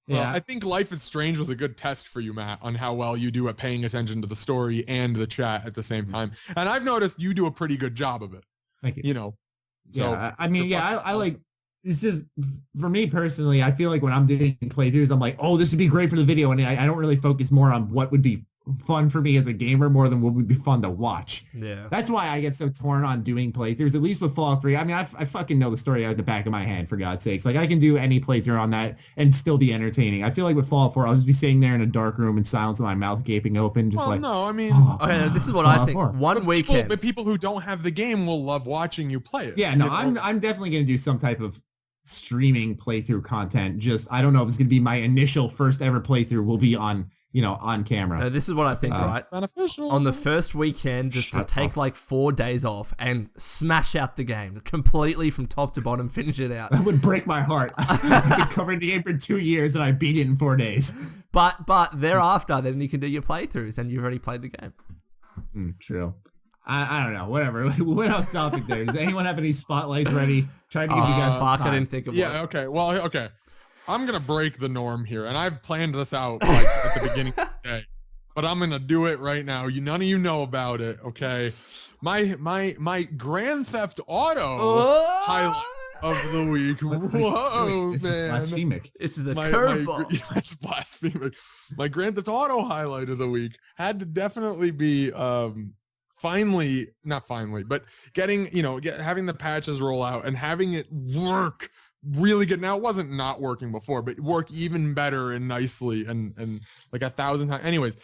S3: Well, I think Life is Strange was a good test for you, Matt, on how well you do at paying attention to the story and the chat at the same time. And I've noticed you do a pretty good job of it.
S1: Thank you.
S3: You know.
S1: So I like, it's just, for me personally, I feel like when I'm doing playthroughs, I'm like, oh, this would be great for the video. And I don't really focus more on what would be fun for me as a gamer more than what would be fun to watch.
S2: Yeah.
S1: That's why I get so torn on doing playthroughs, at least with Fallout 3. I mean, I fucking know the story out the back of my hand, for God's sakes. Like, I can do any playthrough on that and still be entertaining. I feel like with Fallout 4, I'll just be sitting there in a dark room in silence with my mouth gaping open, just
S3: no, I mean...
S2: okay, this is what I think. One weekend...
S3: But people who don't have the game will love watching you play it.
S1: Yeah, no, I'm definitely going to do some type of streaming playthrough content. Just, I don't know if it's going to be my initial first ever playthrough will be on... you know, on camera.
S2: This is what I think, right?
S3: Beneficial.
S2: On the first weekend, just take like 4 days off and smash out the game completely from top to bottom, finish it out.
S1: That would break my heart. I've been covering the game for 2 years and I beat it in 4 days.
S2: But thereafter, then you can do your playthroughs and you've already played the game.
S1: True. I don't know. Whatever. What else topic there? Does anyone have any spotlights ready? Trying to give you guys some time.
S2: I didn't think of
S3: it. Okay. Well, okay. I'm going to break the norm here, and I've planned this out like at the beginning of the day, but I'm going to do it right now. None of you know about it, okay? My Grand Theft Auto highlight of the week. Whoa,
S1: this is blasphemic.
S2: This is a curveball.
S3: It's blasphemic. My Grand Theft Auto highlight of the week had to definitely be not finally, but getting, having the patches roll out and having it work really good. Now, it wasn't not working before, but work even better and nicely and like 1,000 times. Anyways,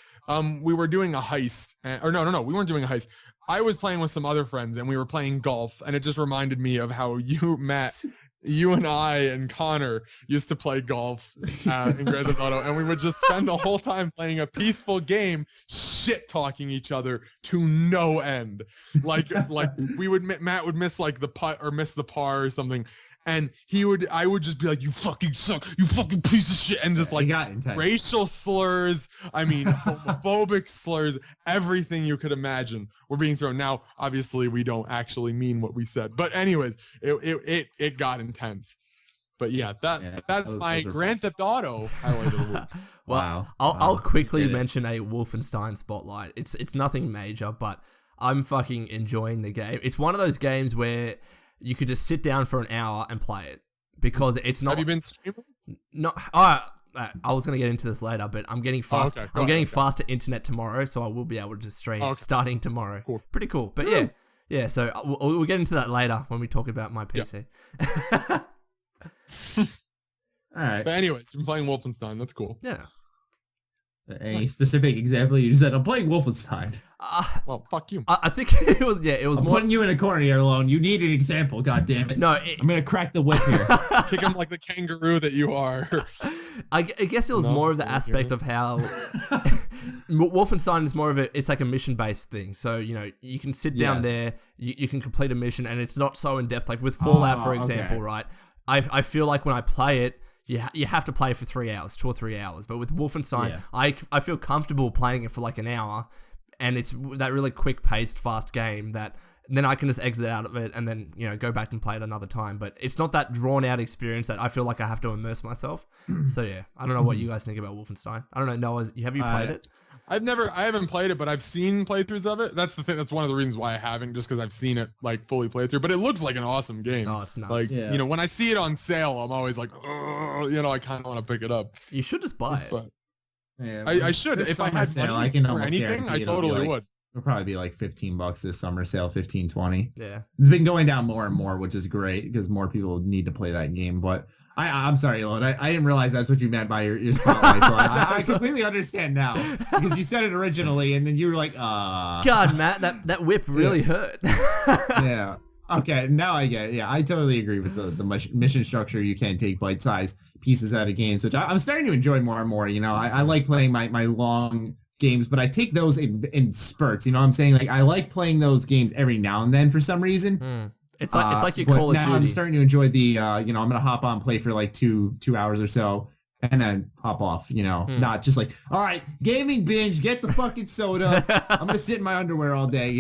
S3: we were doing a heist. No, we weren't doing a heist. I was playing with some other friends and we were playing golf, and it just reminded me of how you, Matt, you and I and Connor used to play golf in Grand Theft Auto, and we would just spend the whole time playing a peaceful game, shit talking each other to no end. Like Matt would miss like the putt or miss the par or something. And I would just be like, you fucking suck, you fucking piece of shit. And just like racial slurs, homophobic slurs, everything you could imagine were being thrown. Now, obviously we don't actually mean what we said, but anyways, it got intense. But yeah, that's my Grand Theft Auto highlight of the week.
S2: Wow. I'll quickly mention a Wolfenstein spotlight. It's nothing major, but I'm fucking enjoying the game. It's one of those games where you could just sit down for an hour and play it, because it's not...
S3: Have you been streaming?
S2: No. I was going to get into this later, but I'm getting fast. I'm getting faster internet tomorrow, so I will be able to stream starting tomorrow. Cool. Pretty cool. But yeah. So we'll get into that later when we talk about my PC.
S3: Yeah.
S1: All right.
S3: But anyways, you're playing Wolfenstein. That's cool.
S2: Yeah.
S1: Any specific example? You said, I'm playing Wolfenstein.
S3: Well, fuck you.
S2: I think it was more...
S1: putting you in a corner here, Lone. You need an example, goddammit.
S2: No,
S1: I'm going to crack the whip here.
S3: Kick him like the kangaroo that you are.
S2: I guess it was more of the aspect of how... Wolfenstein is more of it's like a mission-based thing. So, you can sit down there, you can complete a mission, and it's not so in-depth. Like with Fallout, for example, right? I feel like when I play it, you have to play it for 3 hours, 2 or 3 hours. But with Wolfenstein, I feel comfortable playing it for like an hour, and it's that really quick-paced, fast game that then I can just exit out of it and then, go back and play it another time. But it's not that drawn-out experience that I feel like I have to immerse myself. So yeah, I don't know what you guys think about Wolfenstein. I don't know, Noah, have you played it?
S3: I haven't played it, but I've seen playthroughs of it. That's the thing. That's one of the reasons why I haven't, just because I've seen it like fully played through. But it looks like an awesome game.
S2: Oh, it's nice.
S3: Like, when I see it on sale, I'm always like, ugh. I kind of want to pick it up.
S2: You should just buy it.
S1: Yeah,
S3: I should. If I had
S1: sale,
S3: money
S1: I can
S3: or
S1: almost
S3: anything, I
S1: guarantee
S3: totally would.
S1: It'll probably be like $15 this summer sale, 15, 20.
S2: Yeah.
S1: It's been going down more and more, which is great because more people need to play that game. But I'm sorry, Lord. I didn't realize that's what you meant by your spotlight. So I completely understand now because you said it originally and then you were like,
S2: God, Matt, that whip really hurt.
S1: Yeah. Okay, now I get it. Yeah, I totally agree with the mission structure. You can't take bite-sized pieces out of games, which I'm starting to enjoy more and more. I like playing my long games, but I take those in spurts. You know what I'm saying? Like, I like playing those games every now and then for some reason.
S2: It's like your Call of Duty.
S1: Now I'm starting to enjoy the, I'm going to hop on, play for like two hours or so, and then hop off, not just like, all right, gaming binge, get the fucking soda. I'm going to sit in my underwear all day,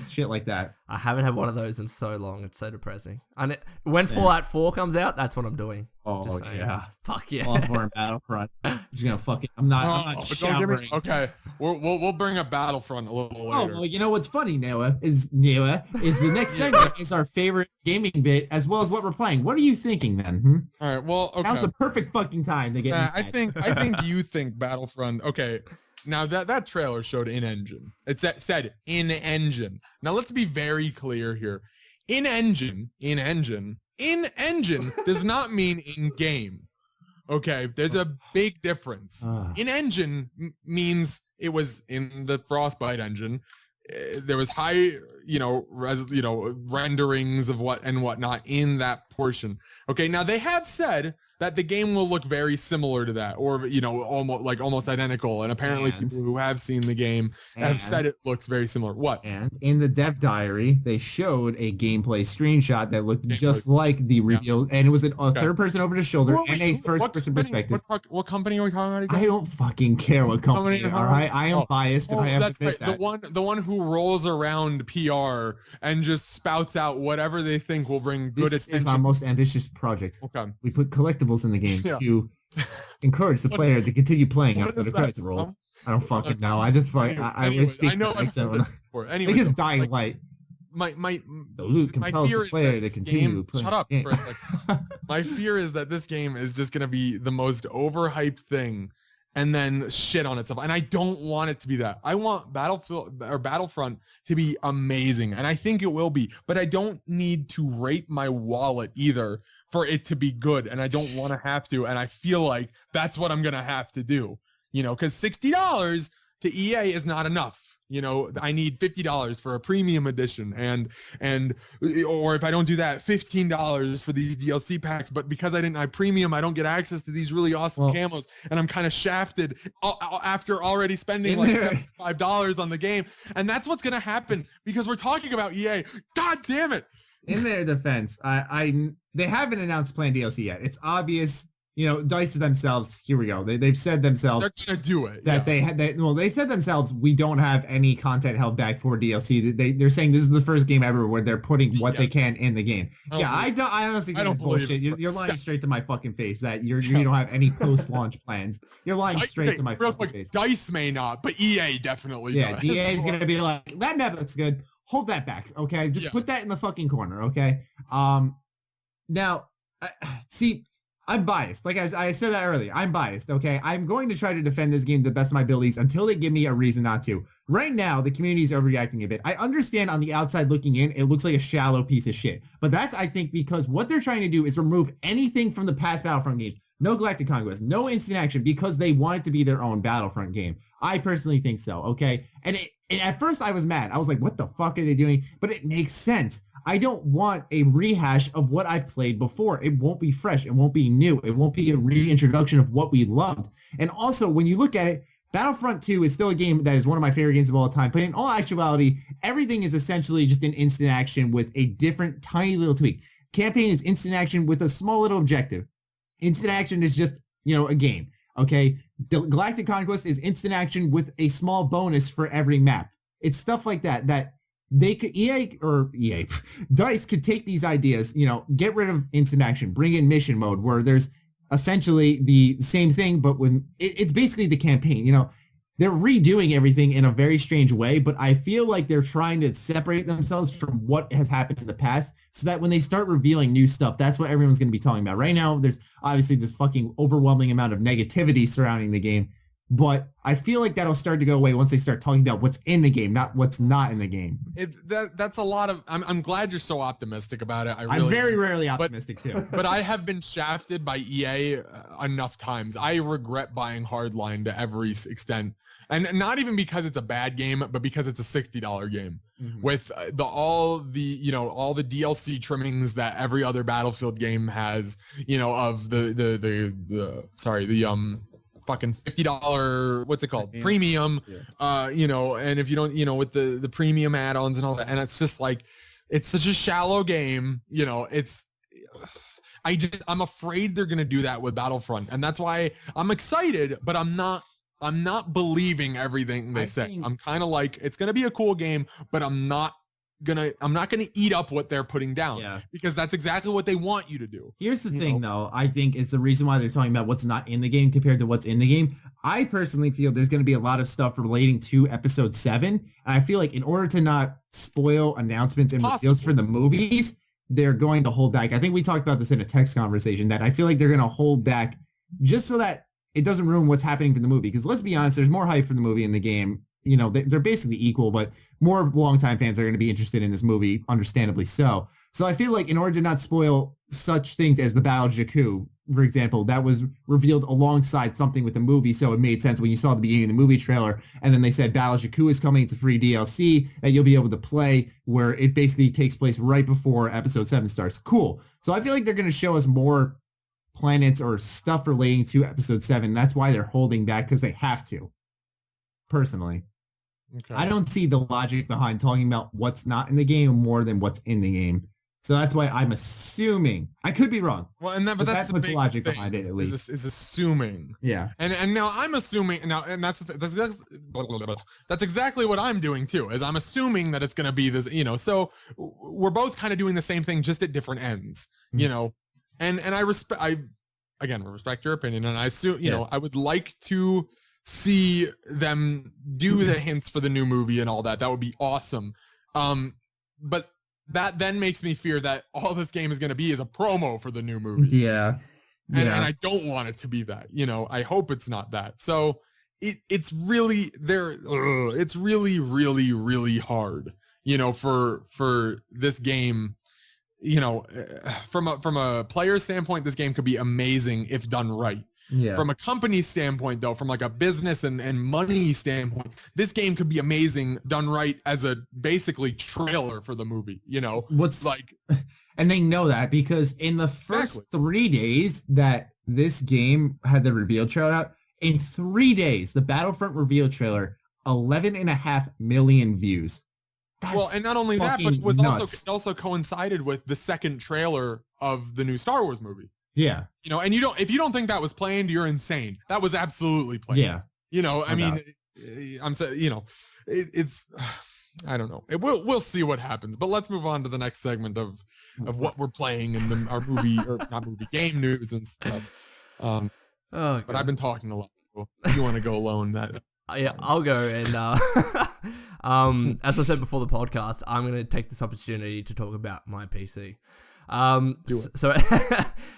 S1: shit like that.
S2: I haven't had one of those in so long. It's so depressing. And when Fallout 4 comes out, that's what I'm doing.
S1: Oh, yeah.
S2: Fuck yeah.
S1: All for Battlefront. I'm just going to fucking, I'm not showering.
S3: Okay, we'll bring up Battlefront a little later.
S1: Oh, well, what's funny, Noah, is the next segment is our favorite gaming bit as well as what we're playing. What are you thinking then?
S3: All right, well, okay.
S1: Now's the perfect fucking time to get
S3: I think you think Battlefront, okay. Now that trailer showed in-engine. It said in-engine. Now let's be very clear here. In-engine does not mean in-game. Okay, there's a big difference. In-engine means it was in the Frostbite engine. There was high, renderings of what and whatnot in that portion. Okay, now they have said that the game will look very similar to that, or almost identical. And apparently, people who have seen the game have said it looks very similar. What?
S1: And in the dev diary, they showed a gameplay screenshot that looked just like the reveal, and it was a third person over the shoulder and a first person perspective.
S3: What company are we talking about again?
S1: I don't fucking care what company. All right, I am biased, and I have to admit that.
S3: The one who rolls around PR and just spouts out whatever they think will bring good attention.
S1: This is our most ambitious project.
S3: Okay.
S1: We put collectibles in the game to encourage the player to continue playing after the credits roll. I don't fucking know. I just fight. I speak like so.
S3: Anyway,
S1: because Dying Light.
S3: My
S1: loot compels the player to continue playing.
S3: Shut up for a second. My fear is that this game is just going to be the most overhyped thing and then shit on itself. And I don't want it to be that. I want Battlefront to be amazing. And I think it will be. But I don't need to rape my wallet either for it to be good. And I don't want to have to. And I feel like that's what I'm going to have to do. Because $60 to EA is not enough. I need $50 for a premium edition or if I don't do that, $15 for these DLC packs. But because I didn't have premium, I don't get access to these really awesome camos. And I'm kind of shafted after already spending like $75 on the game. And that's what's going to happen because we're talking about EA. God damn it.
S1: In their defense, they haven't announced planned DLC yet. It's obvious. DICE themselves, here we go. They've said themselves
S3: they're gonna do it.
S1: That they said themselves, we don't have any content held back for DLC. They're saying this is the first game ever where they're putting what they can in the game. I honestly think it's bullshit. You're lying straight to my fucking face that you don't have any post-launch plans. You're lying straight to my fucking face.
S3: DICE may not, but EA definitely does.
S1: EA is gonna be like, that map looks good. Hold that back, okay? Just put that in the fucking corner, okay? Now, see. I'm biased. Like I said that earlier, I'm biased, okay? I'm going to try to defend this game to the best of my abilities until they give me a reason not to. Right now, the community is overreacting a bit. I understand on the outside looking in, it looks like a shallow piece of shit. But that's, I think, because what they're trying to do is remove anything from the past Battlefront games. No Galactic Conquest, no instant action, because they want it to be their own Battlefront game. I personally think so, okay? And at first I was mad. I was like, what the fuck are they doing? But it makes sense. I don't want a rehash of what I've played before. It won't be fresh. It won't be new. It won't be a reintroduction of what we loved. And also, when you look at it, Battlefront 2 is still a game that is one of my favorite games of all time. But in all actuality, everything is essentially just an instant action with a different tiny little tweak. Campaign is instant action with a small little objective. Instant action is just, a game. Okay? Galactic Conquest is instant action with a small bonus for every map. It's stuff like that they could DICE could take these ideas, get rid of instant action, bring in mission mode where there's essentially the same thing, but when it's basically the campaign, they're redoing everything in a very strange way, but I feel like they're trying to separate themselves from what has happened in the past so that when they start revealing new stuff, that's what everyone's going to be talking about. Right now, there's obviously this fucking overwhelming amount of negativity surrounding the game, but I feel like that'll start to go away once they start talking about what's in the game, not what's not in the game.
S3: That's a lot of. I'm glad you're so optimistic about it.
S1: I'm very rarely optimistic too.
S3: But I have been shafted by EA enough times. I regret buying Hardline to every extent, and not even because it's a bad game, but because it's a $60 game with all the DLC trimmings that every other Battlefield game has. Of the fucking $50, what's it called? Premium. Yeah. And if you don't, with the premium add-ons and all that, and it's just like, it's such a shallow game, I'm afraid they're going to do that with Battlefront. And that's why I'm excited, but I'm not believing everything they say. I'm kind of like, it's going to be a cool game, but I'm not gonna eat up what they're putting down, because that's exactly what they want you to do.
S1: Here's the thing, though, I think is the reason why they're talking about what's not in the game compared to what's in the game. I personally feel there's going to be a lot of stuff relating to episode 7, and I feel like in order to not spoil announcements and reveals for the movies, they're going to hold back. I think we talked about this in a text conversation, that I feel like they're going to hold back just so that it doesn't ruin what's happening for the movie, because let's be honest, there's more hype for the movie in the game. They're basically equal, but more longtime fans are going to be interested in this movie, understandably so. So I feel like in order to not spoil such things as the Battle of Jakku, for example, that was revealed alongside something with the movie, so it made sense when you saw the beginning of the movie trailer, and then they said Battle of Jakku is coming. It's a free DLC that you'll be able to play, where it basically takes place right before episode 7 starts. Cool. So I feel like they're going to show us more planets or stuff relating to episode 7. That's why they're holding back, because they have to. Personally. Okay. I don't see the logic behind talking about what's not in the game more than what's in the game. So that's why I'm assuming. I could be wrong.
S3: Well, but that's
S1: what's the logic behind it, at least.
S3: Is assuming.
S1: Yeah.
S3: And now I'm assuming now, and that's exactly what I'm doing too. Is I'm assuming that it's going to be this. So we're both kind of doing the same thing, just at different ends. And I respect. I respect your opinion, and I assume I would like to see them do the hints for the new movie and all that. That would be awesome. But that then makes me fear that all this game is going to be is a promo for the new movie.
S1: Yeah.
S3: And I don't want it to be that. I hope it's not that. So it's really it's really, really, really hard, for this game. From a player standpoint, this game could be amazing if done right. Yeah. From a company standpoint, though, from like a business and money standpoint, this game could be amazing done right as a basically trailer for the movie.
S1: What's like, and they know that because in the first 3 days that this game had the reveal trailer out, in 3 days, the Battlefront reveal trailer, 11.5 million views.
S3: Well, and not only that, but it was also coincided with the second trailer of the new Star Wars movie.
S1: Yeah.
S3: And if you don't think that was planned, you're insane. That was absolutely planned.
S1: Yeah.
S3: I'm saying, it's, I don't know. We'll see what happens, but let's move on to the next segment of what we're playing in our movie, or not movie, game news and stuff. But I've been talking a lot. So if you want to go alone,
S2: yeah, I'll go. And as I said before the podcast, I'm going to take this opportunity to talk about my PC. So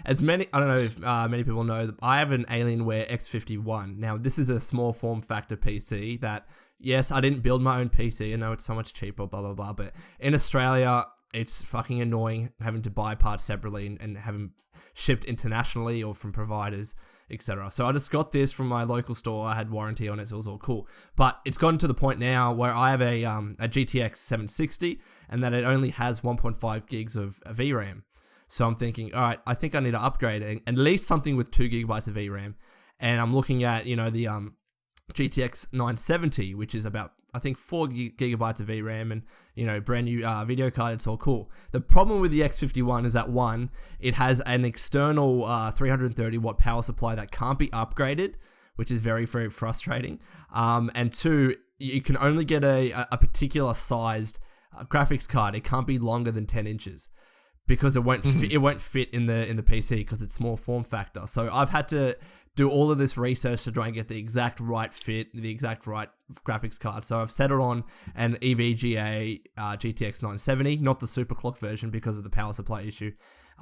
S2: as many, I don't know if many people know, I have an Alienware X51. Now, this is a small form factor PC that, yes, I didn't build my own PC. I know it's so much cheaper, blah, blah, blah. But in Australia, it's fucking annoying having to buy parts separately and having shipped internationally or from providers, etc. So I just got this from my local store. I had warranty on it, so it was all cool. But it's gotten to the point now where I have a GTX 760 and that it only has 1.5 gigs of VRAM. So I'm thinking, all right, I think I need to upgrade it, at least something with 2 gigabytes of VRAM. And I'm looking at, the GTX 970, which is about, I think, 4 gigabytes of VRAM and, brand new video card. It's all cool. The problem with the X51 is that, one, it has an external 330 watt power supply that can't be upgraded, which is very, very frustrating. And two, you can only get a particular sized graphics card. It can't be longer than 10 inches because it won't fit in the PC because it's small form factor. So I've had to do all of this research to try and get the exact right fit, the exact right graphics card. So I've settled on an EVGA GTX 970, not the superclock version because of the power supply issue.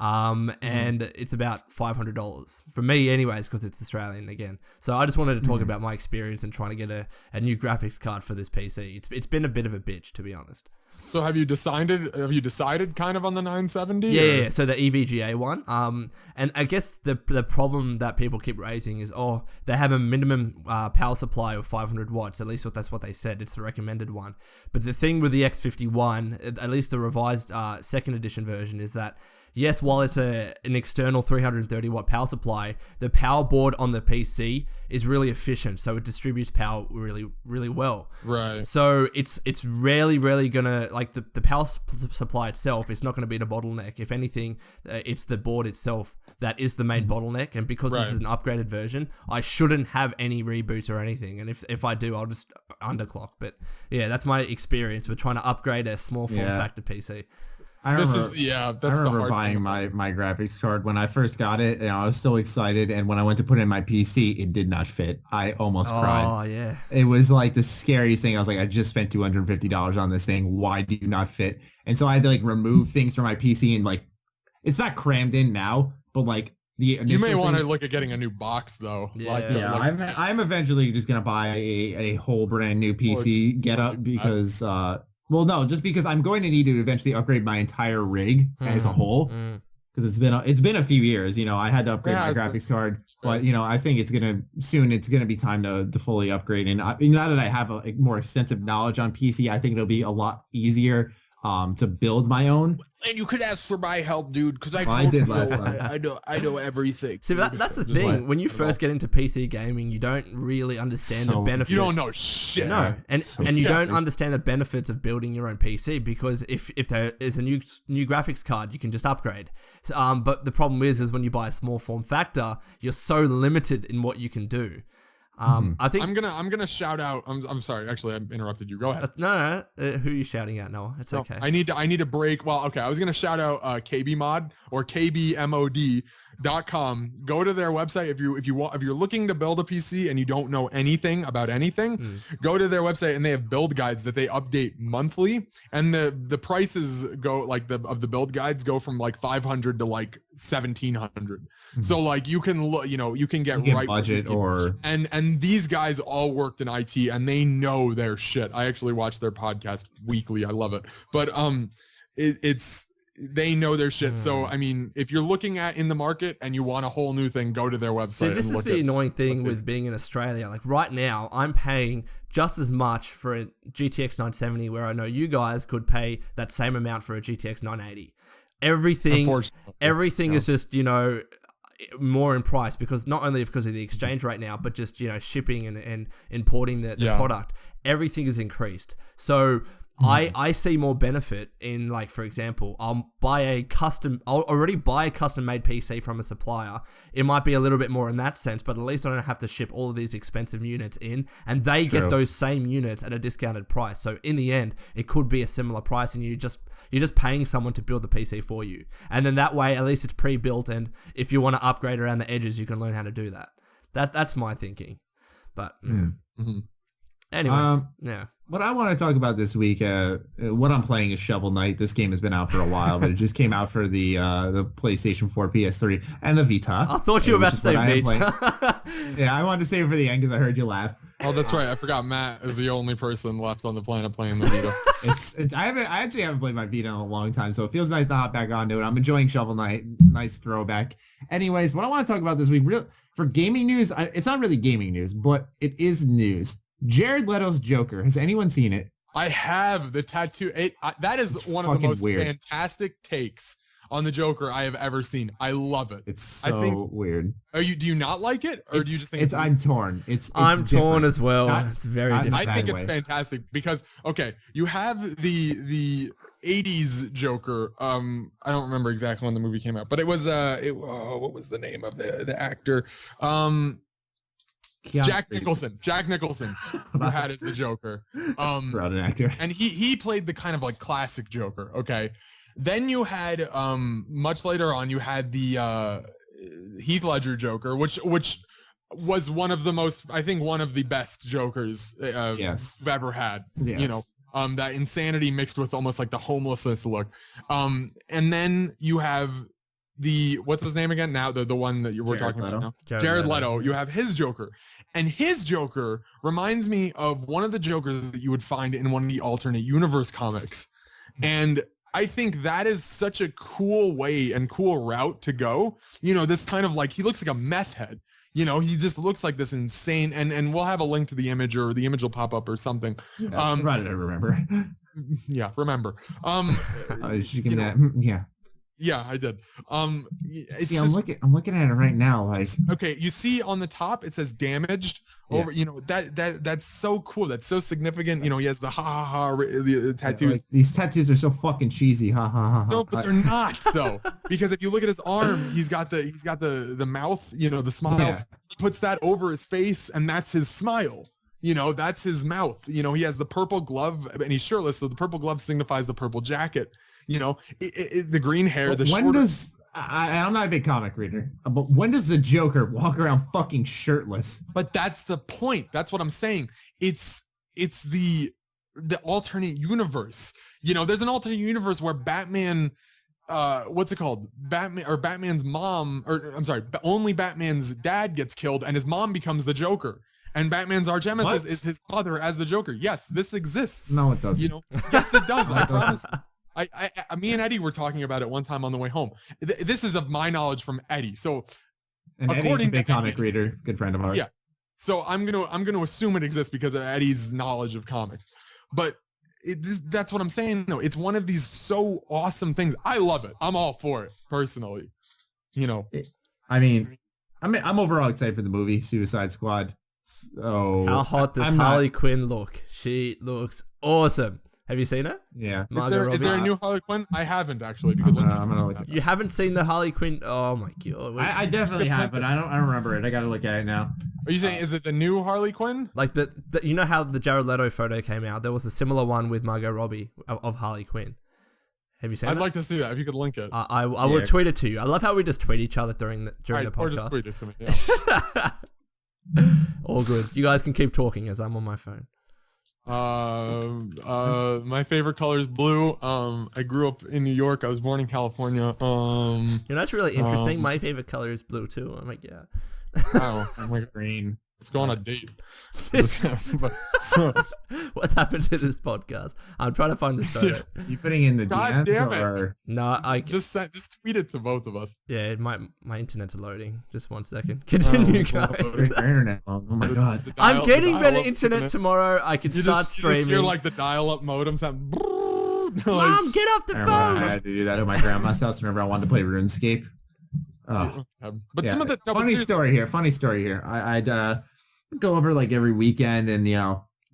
S2: And it's about $500 for me anyways, because it's Australian again. So I just wanted to talk about my experience in trying to get a new graphics card for this PC. It's been a bit of a bitch, to be honest.
S3: So have you decided kind of on the 970?
S2: Yeah. So the EVGA one. And I guess the problem that people keep raising is, they have a minimum power supply of 500 watts. At least that's what they said. It's the recommended one. But the thing with the X51, at least the revised second edition version, is that yes, while it's an external 330 watt power supply, the power board on the PC is really efficient, so it distributes power really, really well.
S3: Right.
S2: So it's rarely gonna, like, the power supply itself is not gonna be the bottleneck. If anything, it's the board itself that is the main bottleneck. And because this is an upgraded version, I shouldn't have any reboots or anything. And if I do, I'll just underclock. But yeah, that's my experience with trying to upgrade a small form factor PC.
S1: I remember buying my graphics card when I first got it, and I was so excited. And when I went to put it in my PC, it did not fit. I almost cried.
S2: Oh, yeah.
S1: It was like the scariest thing. I was like, I just spent $250 on this thing. Why do you not fit? And so I had to like remove things from my PC, and like, it's not crammed in now, but like the initial
S3: you may want to look at getting a new box though.
S2: Yeah.
S1: I'm eventually just gonna buy a whole brand new PC because well, no, just because I'm going to need to eventually upgrade my entire rig as a whole, because it's been a few years. You know, I had to upgrade my graphics card, but you know, I think it's gonna be time to fully upgrade. And now that I have a more extensive knowledge on PC, I think it'll be a lot easier to build my own.
S4: And you could ask for my help, dude, because
S1: I did last time.
S4: I know everything.
S2: See, that's the thing. When you first get into PC gaming, you don't really understand the benefits.
S3: You don't know shit.
S2: No, and you don't understand the benefits of building your own PC, because if there is a new graphics card, you can just upgrade. But the problem is when you buy a small form factor, you're so limited in what you can do. I think
S3: I'm gonna shout out. I'm sorry, actually, I interrupted you. Go ahead.
S2: No, who are you shouting at, Noah? It's okay.
S3: I need to break. Well, okay, I was gonna shout out KBMod or KBMOD.com. Go to their website if you're looking to build a PC and you don't know anything about anything. Go to their website, and they have build guides that they update monthly, and the prices go like the build guides go from like 500 to like 1700. So like you can look, you can get right
S1: budget
S3: and these guys all worked in IT, and they know their shit. I actually watch their podcast weekly. I love it. But they know their shit. So I mean, if you're looking at in the market and you want a whole new thing, go to their website.
S2: See, this is the annoying thing with being in Australia. Like right now, I'm paying just as much for a GTX 970, where I know you guys could pay that same amount for a GTX 980. Everything is just, more in price, because not only because of the exchange rate now, but just, shipping and importing the product. Everything is increased. So I see more benefit in, like, for example, I'll already buy a custom made PC from a supplier. It might be a little bit more in that sense, but at least I don't have to ship all of these expensive units in, and they get those same units at a discounted price. So in the end, it could be a similar price, and you're just paying someone to build the PC for you. And then that way, at least it's pre-built, and if you want to upgrade around the edges, you can learn how to do that. That's my thinking. But anyways,
S1: What I want to talk about this week, what I'm playing is Shovel Knight. This game has been out for a while, but it just came out for the PlayStation 4, PS3, and the Vita.
S2: I thought you were about to say Vita.
S1: Yeah, I wanted to say it for the end because I heard you laugh.
S3: Oh, that's right. I forgot Matt is the only person left on the planet playing the Vita.
S1: I actually haven't played my Vita in a long time, so it feels nice to hop back onto it. I'm enjoying Shovel Knight. Nice throwback. Anyways, what I want to talk about this week, for gaming news, it's not really gaming news, but it is news. Jared Leto's Joker. Has anyone seen it?
S3: I have the tattoo. That is one of the most fantastic takes on the Joker I have ever seen. I love it.
S1: It's so weird.
S3: Do you not like it, or do you just think
S1: I'm torn? I'm
S2: torn as well. It's very different.
S3: I think it's fantastic because you have the 80s Joker. I don't remember exactly when the movie came out, but it was what was the name of the actor? Jack Nicholson, who had as the Joker.
S1: An actor.
S3: And he played the kind of like classic Joker. Okay. Then you had much later on, you had the Heath Ledger Joker, which was one of the most, I think one of the best Jokers
S1: Yes.
S3: we've ever had.
S1: Yes.
S3: You know, that insanity mixed with almost like the homelessness look. And then you have what's his name again? Now the one that we're talking about now. Jared Leto. You have his Joker. And his Joker reminds me of one of the Jokers that you would find in one of the alternate universe comics. And I think that is such a cool way and cool route to go. You know, this kind of like, he looks like a meth head. You know, he just looks like this insane, and we'll have a link to the image, or the image will pop up or something.
S1: Provided I remember.
S3: Yeah, remember. Yeah, I did.
S1: See, I'm looking at it right now. Like,
S3: okay, you see on the top it says damaged. Over, you know, that's so cool. That's so significant. You know, he has the the tattoos.
S1: Like, these tattoos are so fucking cheesy. Ha ha ha.
S3: No, but they're not though, because if you look at his arm, he's got the mouth. You know, the smile.
S1: Yeah.
S3: He puts that over his face, and that's his smile. You know, that's his mouth. You know, he has the purple glove, and he's shirtless, so the purple glove signifies the purple jacket. You know, the green hair.
S1: I'm not a big comic reader, but when does the Joker walk around fucking shirtless?
S3: But that's the point. That's what I'm saying. It's the alternate universe. You know, there's an alternate universe where Batman, what's it called? Batman's mom, or I'm sorry, only Batman's dad gets killed, and his mom becomes the Joker. And Batman's arch nemesis is his father as the Joker. Yes, this exists.
S1: No, it doesn't.
S3: You know, yes, it does. I promise. Me and Eddie were talking about it one time on the way home. This is of my knowledge from Eddie. So,
S1: and Eddie's a big comic reader, good friend of ours.
S3: Yeah. So I'm gonna assume it exists because of Eddie's knowledge of comics. But that's what I'm saying. No, it's one of these so awesome things. I love it. I'm all for it personally. You know.
S1: I mean, I'm overall excited for the movie Suicide Squad. So
S2: how hot does Harley Quinn look? She looks awesome. Have you seen her?
S1: Yeah.
S3: Is there a new Harley Quinn? I haven't actually.
S1: I'm gonna look.
S2: You haven't seen the Harley Quinn? Oh my god!
S1: I definitely have, but I don't remember it. I gotta look at it now.
S3: Are you saying is it the new Harley Quinn?
S2: Like the you know how the Jared Leto photo came out? There was a similar one with Margot Robbie of Harley Quinn. Have you seen?
S3: I'd like to see that if you could link it.
S2: I will tweet it to you. I love how we just tweet each other during the podcast.
S3: Or just tweet it to me. Yeah.
S2: All good. You guys can keep talking as I'm on my phone.
S3: My favorite color is blue. I grew up in New York. I was born in California.
S2: You know, that's really interesting. My favorite color is blue too. I'm like, yeah.
S3: Oh,
S1: that's green.
S3: Let's go on a date.
S2: What's happened to this podcast? I'm trying to find this photo.
S1: You putting in the
S3: God
S1: DMs
S3: damn it.
S1: or
S2: no? I
S3: just tweet it to both of us.
S2: Yeah, my internet's loading. Just 1 second. Continue, guys.
S1: Internet. Oh my god.
S2: I'm getting better internet tomorrow. I can start streaming.
S3: You just hear like the dial-up modem sound.
S2: Mom, get off the phone.
S1: I had to do that at my grandma's house whenever I wanted to play RuneScape. Oh,
S3: but
S1: yeah.
S3: some of the
S1: funny story here. I'd go over like every weekend and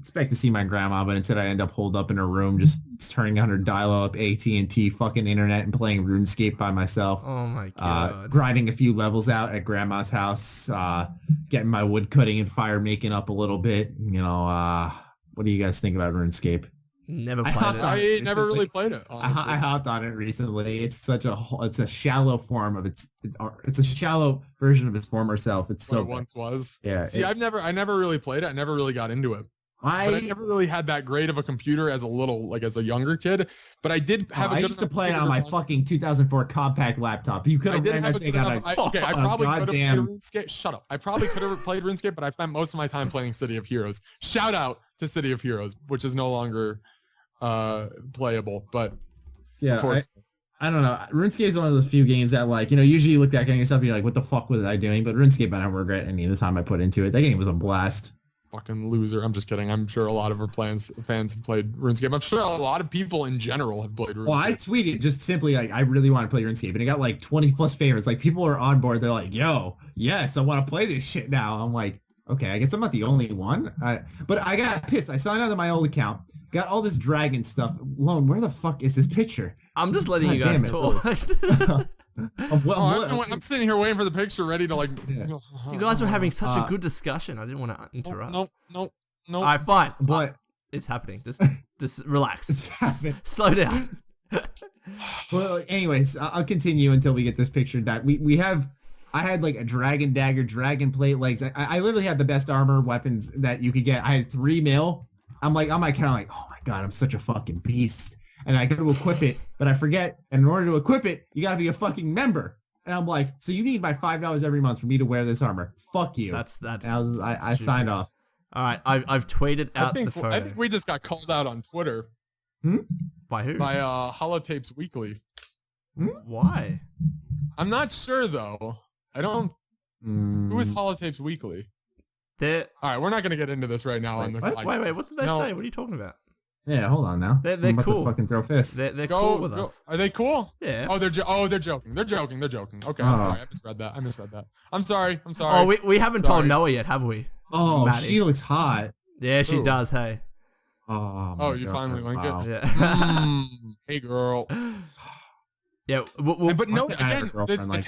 S1: expect to see my grandma, but instead I end up holed up in her room, just turning on her dial-up AT&T fucking internet and playing RuneScape by myself.
S2: Oh my god!
S1: Grinding a few levels out at grandma's house, getting my wood cutting and fire making up a little bit. What do you guys think about RuneScape?
S2: Never played it.
S3: I never really played it.
S1: I hopped on it recently. It's a shallow form of it's a shallow version of its former self. It's so
S3: what it once was.
S1: Yeah.
S3: See, I never really played it. I never really got into it. But I never really had that great of a computer as a younger kid. But I did have.
S1: I used to play it on my fucking 200004 compact laptop. You could have ran that thing out.
S3: I probably could have played RuneScape. Shut up. I probably could have played RuneScape, but I spent most of my time playing City of Heroes. Shout out to City of Heroes, which is no longer playable. But
S1: yeah, I don't know. RuneScape is one of those few games that usually you look back on yourself and you're like, what the fuck was I doing? But RuneScape, I don't regret any of the time I put into it. That game was a blast.
S3: Fucking loser. I'm just kidding. I'm sure a lot of our fans have played RuneScape. I'm sure a lot of people in general have played RuneScape.
S1: Well, I tweeted just simply I really want to play RuneScape, and it got like 20 plus favorites. Like people are on board. They're like, yo, yes, I want to play this shit now. I'm like, okay, I guess I'm not the only one. But I got pissed. I signed out of my old account, got all this dragon stuff. Lone, where the fuck is this picture?
S2: I'm just letting you guys talk.
S3: I'm sitting here waiting for the picture, ready to
S2: You guys were having such a good discussion. I didn't want to interrupt.
S3: No.
S2: All right, fine.
S1: But
S2: it's happening. Just relax.
S1: It's happening.
S2: Slow down.
S1: Well, anyways, I'll continue until we get this picture that we have I had like a dragon dagger, dragon plate legs. I literally had the best armor weapons that you could get. I had 3 mil. I'm like on my account, like, oh my god, I'm such a fucking beast. And I go to equip it, but I forget. And in order to equip it, you gotta be a fucking member. And I'm like, so you need my $5 every month for me to wear this armor? Fuck you.
S2: That's.
S1: And I signed off.
S2: All right, I've tweeted out the photo.
S3: I think we just got called out on Twitter.
S2: By who?
S3: By Holotapes Weekly.
S2: Why?
S3: I'm not sure though. I don't. Who is Holotapes Weekly?
S2: They're.
S3: All right, we're not gonna get into this right now on the.
S1: What?
S3: podcast.
S2: Wait, what did they say? What are you talking about?
S1: Yeah, hold on now.
S2: They're
S1: I'm about
S2: cool.
S1: to fucking throw fists.
S2: They're cool with us.
S3: Are they cool?
S2: Yeah.
S3: Oh, they're joking. They're joking. Okay, I'm sorry. I misread that. I'm sorry.
S2: Oh, we haven't told Noah yet, have we?
S1: Oh,
S2: Maddie.
S1: she looks hot.
S2: Yeah, she
S3: Ooh.
S2: does. Hey.
S1: Oh,
S3: you finally linked it?
S2: Yeah.
S3: Hey, girl.
S2: Yeah.
S3: But no,
S1: I have a
S3: again,
S1: girlfriend like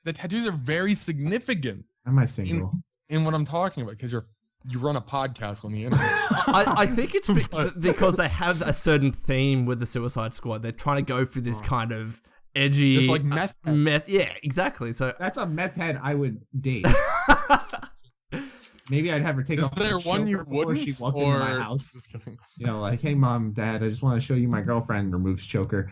S3: the tattoos are very significant
S1: Am I single?
S3: in what I'm talking about because you run a podcast on the internet.
S2: I think it's because they have a certain theme with the Suicide Squad. They're trying to go for this kind of edgy,
S3: Just like meth.
S2: Yeah, exactly. So
S1: That's a meth head I would date. Maybe I'd have her take
S3: Is
S1: off
S3: there
S1: the
S3: one you
S1: choker before
S3: wouldn't?
S1: she walked into my house.
S3: Just kidding.
S1: You know, like, hey, mom, dad, I just want to show you my girlfriend removes choker.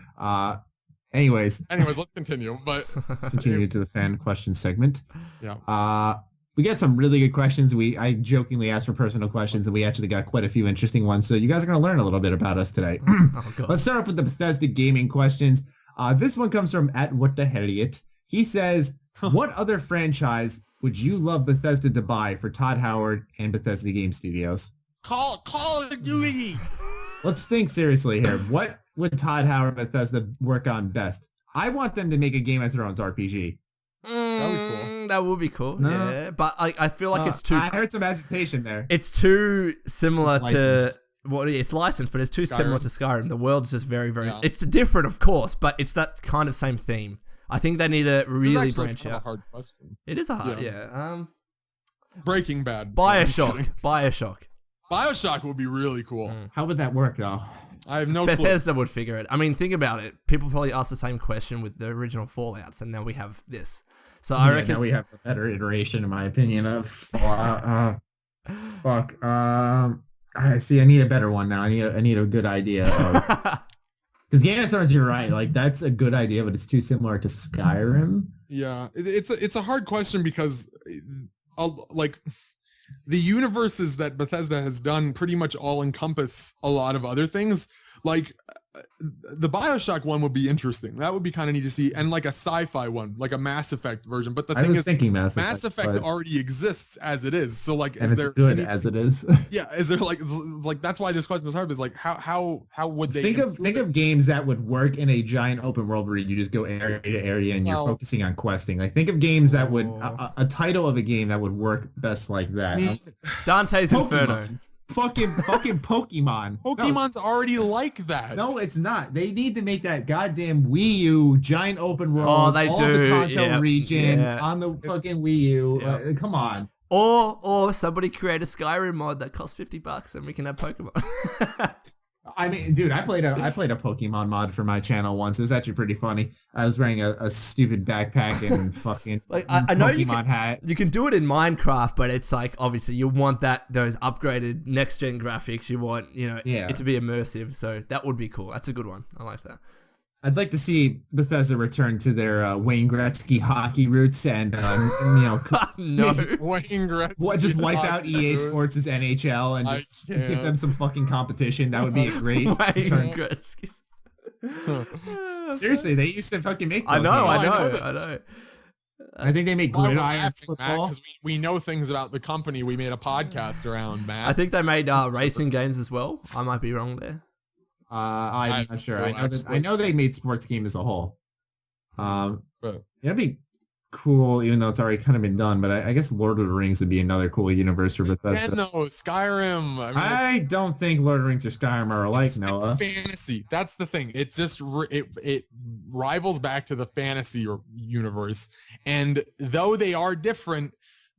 S1: Anyways,
S3: Anyways, let's continue. But
S1: let's continue to the fan question segment.
S3: yeah.
S1: We got some really good questions. I jokingly asked for personal questions, and we actually got quite a few interesting ones. So you guys are going to learn a little bit about us today.
S2: oh, God.
S1: Let's start off with the Bethesda gaming questions. This one comes from @WhatTheHelliot. He says, what other franchise would you love Bethesda to buy for Todd Howard and Bethesda Game Studios?
S3: Call of Duty.
S1: Let's think seriously here. What would Todd Howard and Bethesda work on best? I want them to make a Game of Thrones RPG.
S2: That would be cool.
S1: No.
S2: Yeah, but I feel like it's too.
S1: I heard some hesitation there.
S2: It's too similar
S1: It's
S2: to.
S1: licensed.
S2: Well, it's licensed, but it's too similar to Skyrim. The world's just very, very.
S3: Yeah.
S2: It's different, of course, but it's that kind of same theme. I think they need to really branch
S3: kind of
S2: out.
S3: a hard question.
S2: It is a hard, yeah.
S3: Breaking Bad. Bioshock would be really cool.
S1: How would that work, though?
S3: I have no clue.
S2: Bethesda would figure it. I mean, think about it. People probably ask the same question with the original Fallouts, and now we have this. So I reckon
S1: now we have a better iteration, in my opinion, of Fallout. Fuck. I see. I need a better one now. I need a good idea. Because Game of Thrones, you're right. Like that's a good idea, but it's too similar to Skyrim.
S3: Yeah, it's a hard question because, like, the universes that Bethesda has done pretty much all encompass a lot of other things. Like, the Bioshock one would be interesting. That would be kind of neat to see, and like a sci-fi one, like a Mass Effect version. But the thing is,
S1: thinking
S3: Mass Effect already exists as it is. So like,
S1: and it's good as it is.
S3: Yeah, is there like that's why this question is hard. Is like how would they
S1: think of games that would work in a giant open world where you just go area to area and you're focusing on questing. Like think of games that would a title of a game that would work best like that.
S2: Dante's Inferno.
S1: Fucking Pokemon.
S3: Pokemon's already like that.
S1: No, it's not. They need to make that goddamn Wii U giant open world.
S2: Oh, they
S1: all
S2: do.
S1: the content region
S2: Yeah.
S1: on the fucking Wii U.
S2: Yeah.
S1: Come on.
S2: Or somebody create a Skyrim mod that costs $50 and we can have Pokemon.
S1: I mean, dude, I played a Pokemon mod for my channel once. It was actually pretty funny. I was wearing a stupid backpack and fucking
S2: like I know
S1: Pokemon hat.
S2: You can do it in Minecraft, but it's like obviously you want those upgraded next gen graphics. You want it to be immersive. So that would be cool. That's a good one. I like that.
S1: I'd like to see Bethesda return to their Wayne Gretzky hockey roots and
S2: no,
S3: Wayne Gretzky.
S1: Just wipe out EA Sports' NHL and just give them some fucking competition. That would be a great
S2: Wayne Gretzky.
S1: Seriously, they used to fucking make those.
S2: I know.
S1: I think they make gridiron football.
S3: Because we know things about the company we made a podcast around, Matt.
S2: I think they made racing games as well. I might be wrong there.
S1: I'm not sure. I know they made sports game as a whole. That'd be cool, even though it's already kind of been done. But I guess Lord of the Rings would be another cool universe for Bethesda.
S3: And no, Skyrim.
S1: I don't think Lord of the Rings or Skyrim are alike, Noah.
S3: It's fantasy. That's the thing. It's just it rivals back to the fantasy universe, and though they are different,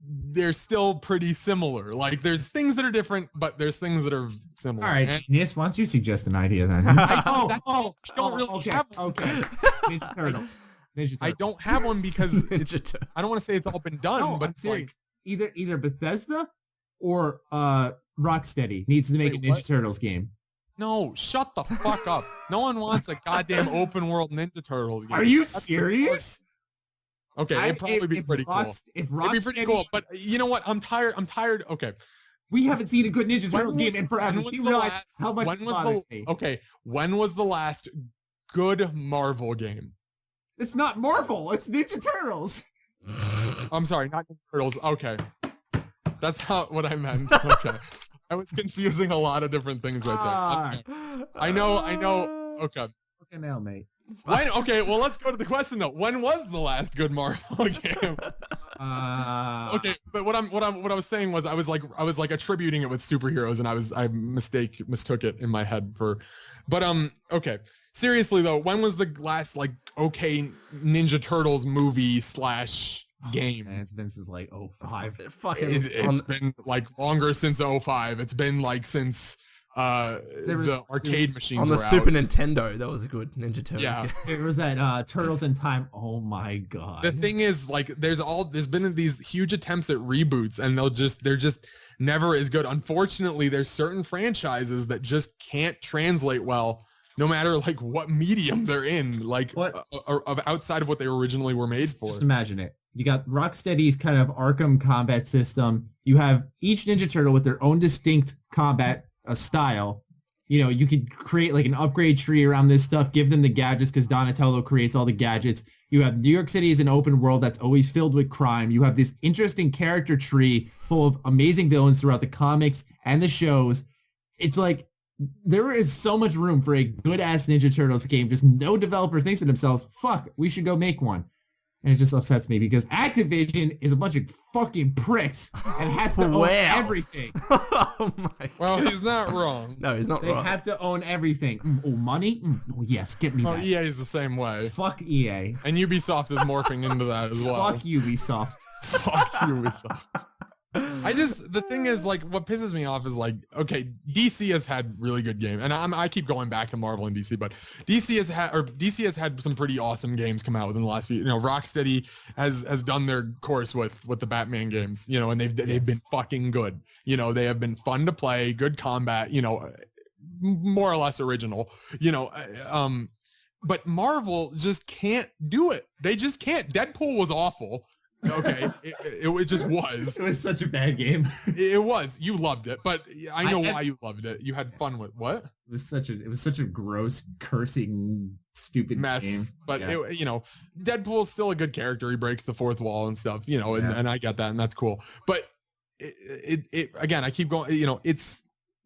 S3: they're still pretty similar. Like there's things that are different, but there's things that are similar.
S1: All right, Genius, why don't you suggest an idea then?
S3: I don't really have one.
S1: Okay. Ninja Turtles. Ninja
S3: I
S1: Turtles.
S3: don't have one because
S2: Ninja Turtles.
S3: I don't want to say it's all been done,
S1: No,
S3: but
S1: I'm
S3: it's like,
S1: serious. Either Bethesda or Rocksteady needs to make
S3: Wait,
S1: a Ninja
S3: what?
S1: Turtles game.
S3: no, shut the fuck up. No one wants a goddamn open world Ninja Turtles game.
S1: Are you
S3: That's the
S1: serious?
S3: Okay, it'd probably be pretty cool.
S1: If
S3: It'd be pretty cool, but you know what? I'm tired. Okay.
S1: We haven't seen a good Ninja
S3: When
S1: Turtles
S3: was-
S1: game in forever.
S3: when was
S1: You
S3: the
S1: realize
S3: last-
S1: how much
S3: when
S1: this
S3: was
S1: bothers
S3: the
S1: me.
S3: Okay, when was the last good Marvel game?
S1: It's not Marvel. It's Ninja Turtles.
S3: I'm sorry, not Ninja Turtles. Okay. That's not what I meant. Okay. I was confusing a lot of different things right there. I'm sorry. I know. Okay.
S1: Fucking hell, mate.
S3: When, okay, well, let's go to the question though. When was the last good Marvel game? Okay, but what I was saying was I was like attributing it with superheroes, and I mistook it in my head for, but okay. Seriously though, when was the last like okay Ninja Turtles movie / game?
S1: Man, it's been since like 05.
S2: Fucking
S3: It's been like longer since 05. It's been like since the arcade machines
S2: on the
S3: were
S2: Super
S3: out.
S2: Nintendo. That was a good Ninja Turtles.
S3: Yeah.
S2: game.
S1: It was that Turtles in Time. Oh my god.
S3: The thing is, like, there's been these huge attempts at reboots, and they're just never as good. Unfortunately, there's certain franchises that just can't translate well, no matter like what medium they're in, like of outside of what they originally were made for.
S1: Just imagine it. You got Rocksteady's kind of Arkham combat system. You have each Ninja Turtle with their own distinct combat style. You know, you could create like an upgrade tree around this stuff, give them the gadgets because Donatello creates all the gadgets. You have New York City as an open world that's always filled with crime. You have this interesting character tree full of amazing villains throughout the comics and the shows. It's like there is so much room for a good-ass Ninja Turtles game. Just no developer thinks to themselves, fuck, we should go make one. And it just upsets me because Activision is a bunch of fucking pricks and has to own everything.
S2: Oh my
S3: Well,
S2: God.
S3: he's not wrong.
S2: No, he's not
S1: They
S2: wrong.
S1: have to own everything. Oh, money? Oh, yes, get me
S3: Oh,
S1: that.
S3: EA is the same way,
S1: Fuck EA.
S3: and Ubisoft is morphing into that as well.
S1: Fuck Ubisoft.
S3: Fuck Ubisoft. The thing is, like, what pisses me off is, like, okay, DC has had really good games, and I keep going back to Marvel and DC, but DC has had some pretty awesome games come out within the last few. You know, Rocksteady has done their course with the Batman games, you know, and they've been fucking good. You know, they have been fun to play, good combat, you know, more or less original, you know, but Marvel just can't do it. They just can't. Deadpool was awful. Okay, it just was.
S1: It was such a bad game.
S3: It was. You loved it, but I know
S1: I-
S3: why you loved it. You had fun with what?
S1: It was such a gross, cursing, stupid
S3: Mess.
S1: game.
S3: But
S1: Yeah.
S3: you know, Deadpool's still a good character. He breaks the fourth wall and stuff. You know,
S1: Yeah.
S3: and I get that, and that's cool. But it again, I keep going. You know,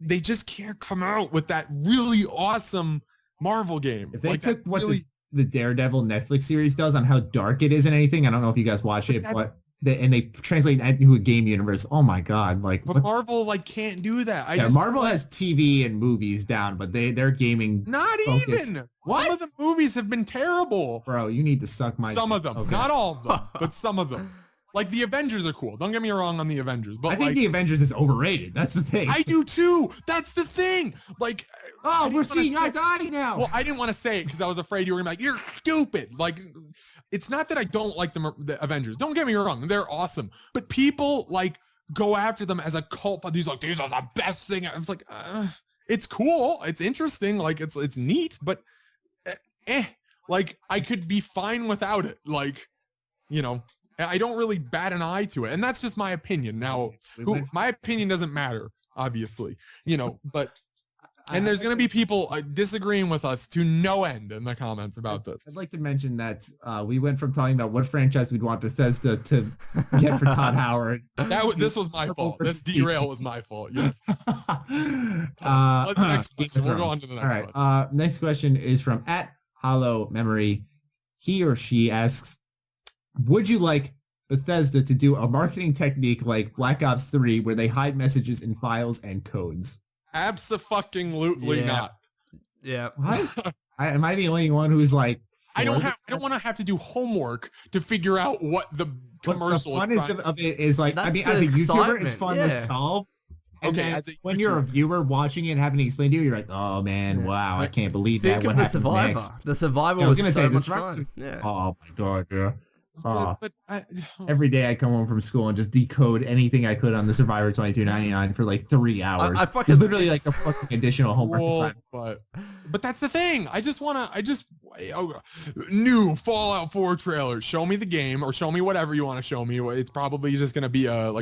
S3: they just can't come out with that really awesome Marvel game.
S1: If they
S3: Like,
S1: took
S3: that
S1: what
S3: really,
S1: the Daredevil Netflix series does on how dark it is and anything, I don't know if you guys watch it, and they translate that into a game universe. Oh my god! Like,
S3: but Marvel like can't do that.
S1: Marvel has TV and movies down, but they're gaming.
S3: Not
S1: focused.
S3: even.
S1: What?
S3: Some of the movies have been terrible.
S1: Bro, you need to suck my.
S3: Some of them,
S1: Okay.
S3: not all of them, but some of them. Like the Avengers are cool. Don't get me wrong on the Avengers, but
S1: I think
S3: like,
S1: the Avengers is overrated. That's the thing.
S3: I do too. That's the thing. Like,
S1: Oh, we're seeing eye
S3: I
S1: to eye now.
S3: Well, I didn't want to say it because I was afraid you were gonna be like, "You're stupid." Like, it's not that I don't like the Avengers. Don't get me wrong; they're awesome. But people like go after them as a cult. These are the best thing. I was like, it's cool. It's interesting. Like, it's neat. But like I could be fine without it. Like, you know. I don't really bat an eye to it, and that's just my opinion. Now, my opinion doesn't matter, obviously, you know. But and there's going to be people disagreeing with us to no end in the comments about this.
S1: I'd like to mention that we went from talking about what franchise we'd want Bethesda to get for Todd Howard.
S3: This was my fault. This derail was my fault. Yes. Next question. We'll go on to the next one.
S1: All right. Next question is from @HolloWmemory. He or she asks, would you like Bethesda to do a marketing technique like Black Ops 3 where they hide messages in files and codes?
S3: Abso-fucking-lutely not.
S2: Yeah.
S1: What? Am I the only one who's like...
S3: I don't want to have to do homework to figure out what the commercial
S1: the fun
S3: is.
S1: Of it is like,
S2: That's
S1: I mean, as a
S2: the
S1: YouTuber, it's
S2: excitement,
S1: fun
S2: yeah.
S1: to solve. And
S3: Okay,
S1: then
S3: as a
S1: when you're a
S3: YouTuber-
S1: viewer watching it and having to explain to you, you're like, oh man, wow, I can't believe that.
S2: Think
S1: What
S2: of the
S1: happens
S2: Survivor.
S1: next?
S2: The Survivor
S1: Yeah, I was
S2: was
S1: gonna
S2: so
S1: say,
S2: much
S1: the Survivor-
S2: fun. Yeah.
S1: Oh my god, yeah. Oh.
S3: but
S1: Every day I come home from school and just decode anything I could on the Survivor 2299 for like 3 hours.
S2: I fucking-
S1: It's literally like a fucking additional homework
S3: Well,
S1: assignment.
S3: but that's the thing. New Fallout 4 trailer. Show me the game or show me whatever you want to show me. It's probably just going to be a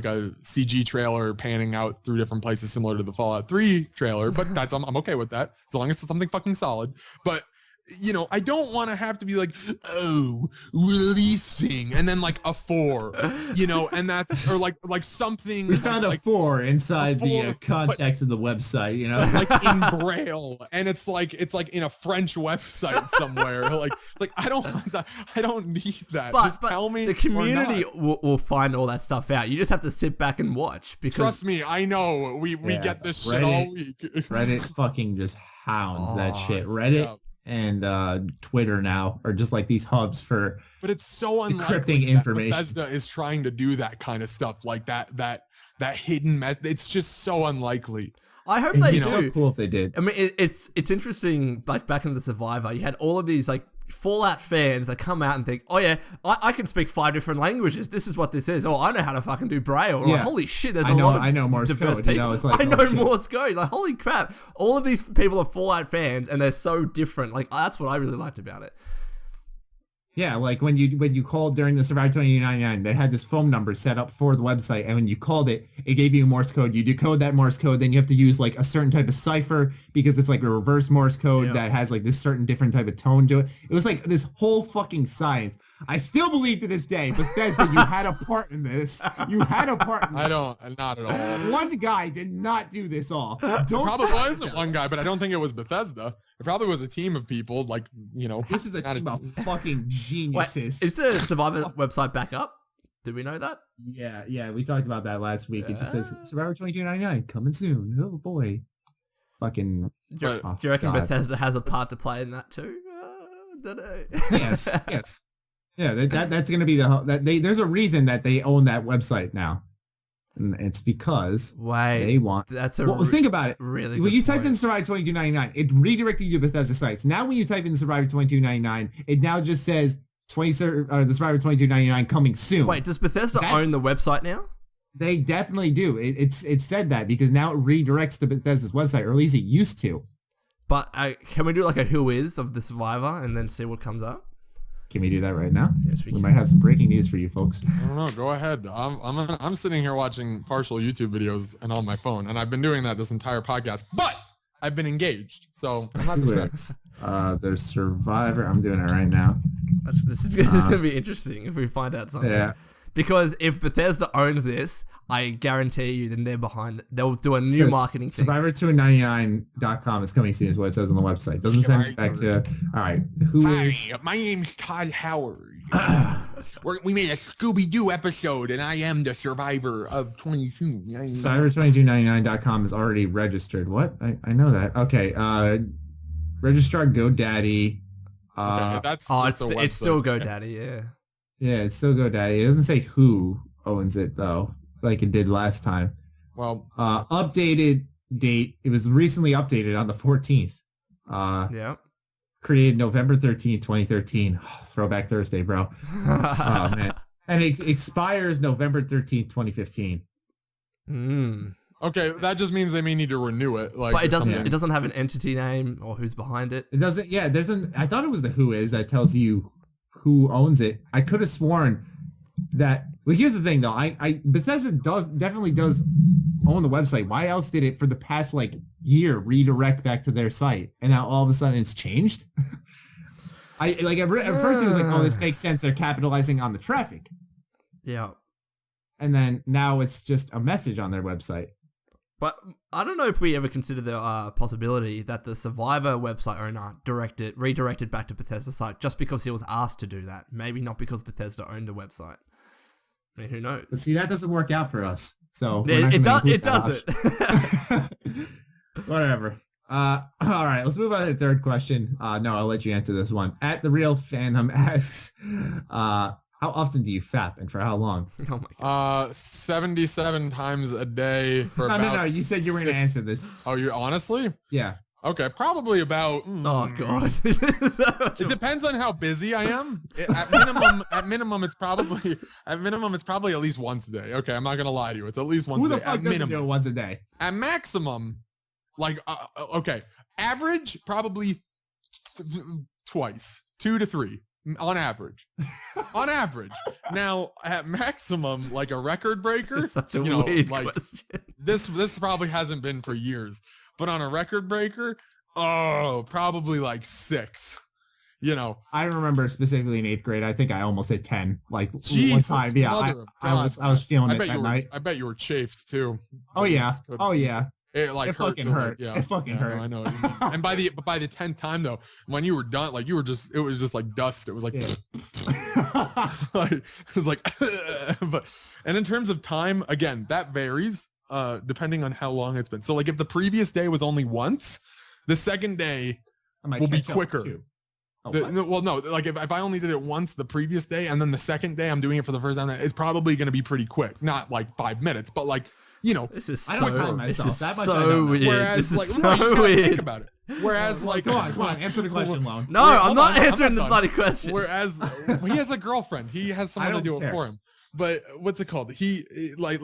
S3: CG trailer panning out through different places similar to the Fallout 3 trailer, but I'm okay with that as long as it's something fucking solid. But I don't want to have to be like, oh, releasing, and then like a 4, and that's, or like something.
S1: We found a 4 inside
S3: a 4,
S1: the context of the website,
S3: like in Braille, and it's like in a French website somewhere. like I don't want that. I don't need that. Just tell me.
S2: The community will find all that stuff out. You just have to sit back and watch. Because
S3: trust me, I know we get this shit all week.
S1: Reddit fucking just hounds that shit. Reddit and Twitter now are just like these hubs for.
S3: But it's so unlikely
S1: decrypting
S3: that
S1: information.
S3: Bethesda is trying to do that kind of stuff, like that hidden mess. It's just so unlikely.
S2: I hope they do.
S1: So cool if they did.
S2: I mean, it's interesting. Like back in the Survivor, you had all of these like Fallout fans that come out and think, oh yeah, I can speak 5 different languages. This is what this is. Oh, I know how to fucking do Braille. Or,
S1: Yeah.
S2: holy shit, there's
S1: I
S2: a
S1: know-
S2: lot of
S1: I know Morse
S2: diverse
S1: code,
S2: people.
S1: it's like,
S2: I
S1: oh,
S2: know
S1: shit.
S2: Morse code. Like, holy crap. All of these people are Fallout fans and they're so different. Like, that's what I really liked about it.
S1: Yeah, like when you called during the Survivor 2299, they had this phone number set up for the website, and when you called it, it gave you Morse code. You decode that Morse code, then you have to use like a certain type of cipher because it's like a reverse Morse code that has like this certain different type of tone to it. It was like this whole fucking science. I still believe to this day, Bethesda, you had a part in this. You had a part in this.
S3: I don't, not at all.
S1: One guy did not do this all. Don't
S3: Probably
S1: tell
S3: was
S1: me.
S3: one guy, but I don't think it was Bethesda. It probably was a team of people, like,
S1: This is a team of fucking geniuses.
S2: Wait, is the Survivor website back up? Did we know that?
S1: Yeah, we talked about that last week. It just says Survivor 2299 coming soon. Oh boy. Fucking.
S2: Do you reckon Bethesda has a part to play in that too? Don't know.
S1: Yes. Yeah, that's going to be there's a reason that they own that website now. And it's because they want.
S2: That's a
S1: well, think about it.
S2: Really
S1: when
S2: good
S1: you typed
S2: point.
S1: in Survivor 2299, it redirected you to Bethesda sites. Now when you type in Survivor 2299, it now just says the Survivor 2299 coming soon.
S2: Wait, does Bethesda own the website now?
S1: They definitely do. It said that because now it redirects to Bethesda's website, or at least it used to.
S2: But can we do like a who is of the Survivor and then see what comes up?
S1: Can we do that right now?
S2: Yes, we can.
S1: might have some breaking news for you folks.
S3: I don't know. Go ahead. I'm sitting here watching partial YouTube videos and on my phone, and I've been doing that this entire podcast, but I've been engaged, so I'm not distracted.
S1: There's Survivor. I'm doing it right now.
S2: This is going to be interesting if we find out something.
S1: Yeah.
S2: Because if Bethesda owns this, I guarantee you then they'll do a new marketing thing.
S1: Survivor299.com is coming soon is what it says on the website. Doesn't send me back to... All right.
S4: Hi, my name's Todd Howard. We made a Scooby-Doo episode, and I am the survivor of 22.
S1: Survivor2299.com is already registered. What? I know that. Okay. Registrar GoDaddy.
S3: Okay, that's just the
S2: it's still
S3: website.
S2: GoDaddy, yeah.
S1: Yeah, it's still GoDaddy. It doesn't say who owns it, though, like it did last time.
S3: Well,
S1: updated date. It was recently updated on the 14th.
S2: Yeah.
S1: Created November 13th, 2013. Oh, throwback Thursday, bro. Oh, man. And it expires November 13th, 2015.
S3: okay, that just means they may need to renew it. Like,
S2: But it doesn't.
S1: Yeah.
S2: It doesn't have an entity name or who's behind it.
S1: It doesn't, yeah, I thought it was the who is that tells you who owns it. I could have sworn that, well, here's the thing though. Bethesda definitely does own the website. Why else did it for the past like year redirect back to their site? And now all of a sudden it's changed? At first it was like, oh, this makes sense. They're capitalizing on the traffic.
S2: Yeah.
S1: And then now it's just a message on their website.
S2: But I don't know if we ever considered the possibility that the Survivor website owner redirected back to Bethesda's site just because he was asked to do that. Maybe not because Bethesda owned the website. I mean, who knows?
S1: But see, that doesn't work out for us. So
S2: It doesn't.
S1: Whatever. All right, let's move on to the third question. No, I'll let you answer this one. At the Real Phantom asks, How often do you fap and for how long?
S2: Oh my god.
S3: 77 times a day for about
S1: No. You said you were going to answer this.
S3: Oh, you honestly?
S1: Yeah.
S3: Okay, probably about.
S2: Oh god.
S3: It depends on how busy I am. At minimum, it's probably at least once a day. Okay, I'm not gonna lie to you. It's at least once
S1: Who
S3: a
S1: the
S3: day.
S1: fuck
S3: At
S1: doesn't do
S3: minimum.
S1: it once a day?
S3: At maximum, like okay, average probably twice, 2 to 3 on average. On average. Now at maximum, like a record breaker.
S2: It's such a weird
S3: like
S2: question.
S3: this probably hasn't been for years. But on a record breaker, probably like 6.
S1: I remember specifically in 8th grade, I think I almost hit 10. Like
S3: Jesus,
S1: one time. Yeah, I was feeling it that night.
S3: I bet you were chafed too.
S1: Oh yeah. Oh yeah.
S3: It
S1: It fucking hurt.
S3: Yeah,
S1: It fucking hurt.
S3: I know. What you mean. And by the 10th time though, when you were done, like it was just like dust. It was like, like it was like, but and in terms of time, again, that varies depending on how long it's been. So like if the previous day was only once, the second day will be quicker. No, like if I only did it once the previous day and then the second day I'm doing it for the first time, it's probably going to be pretty quick. Not like 5 minutes, but like,
S2: This is
S1: I don't time
S2: this
S1: myself.
S2: is
S1: That much I
S2: so
S1: don't know.
S2: weird.
S3: Whereas
S2: This
S3: like,
S2: is
S3: no, you just
S2: so
S3: gotta think
S2: weird.
S3: about it. Whereas like,
S1: Come on, answer the question, Lone.
S2: No,
S3: Wait,
S2: I'm
S3: hold
S2: not
S3: on, I'm
S2: answering
S3: not
S2: the
S3: done.
S2: bloody question.
S3: Whereas he has a girlfriend, he has someone to
S1: don't
S3: do it
S1: care.
S3: for him. But what's it called? He like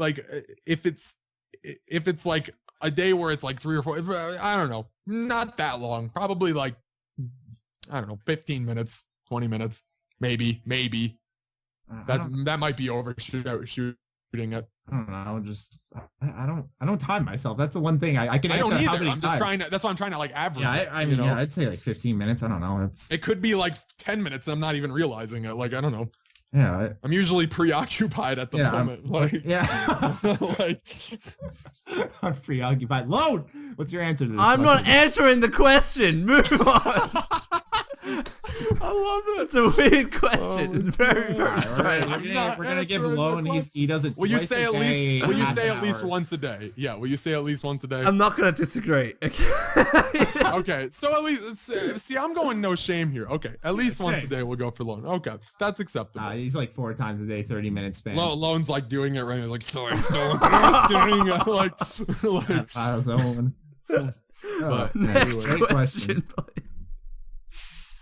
S3: if it's like a day where it's like 3 or 4, I don't know, not that long, probably like, I don't know, 15 minutes, 20 minutes, maybe. That might be overshooting it.
S1: I don't know. Just I don't time myself. That's the one thing I can
S3: I
S1: answer.
S3: don't
S1: how
S3: either.
S1: many
S3: I'm just
S1: times.
S3: trying to. That's why I'm trying to like average.
S1: Yeah,
S3: it,
S1: I mean, yeah, I'd say like 15 minutes. I don't know.
S3: it could be like 10 minutes. And I'm not even realizing it. Like I don't know.
S1: Yeah.
S3: I'm usually preoccupied at the moment.
S1: Yeah.
S3: Like
S1: I'm preoccupied. Lone, what's your answer to this?
S2: I'm not
S1: question?
S2: answering the question. Move on.
S3: I love it.
S2: It's a weird question. It's very, very
S1: All right,
S2: strange.
S1: we're gonna give
S3: answering the
S1: Lone. He does it.
S3: Will you
S1: twice
S3: say
S1: a
S3: at least?
S1: day,
S3: Will you
S1: half
S3: say
S1: an
S3: at least
S1: hour.
S3: once a day? Yeah. Will you say at least once a day?
S2: I'm not going to disagree.
S3: Okay. So at least see, I'm going no shame here. Okay. At least once a day we'll go for Lone. Okay, that's acceptable.
S1: He's like 4 times a day, 30-minute span.
S3: Lone's like doing it right now. He's like, sorry, still asking. like,
S1: I was Owen.
S3: But
S2: Next
S3: anyway,
S2: question, please.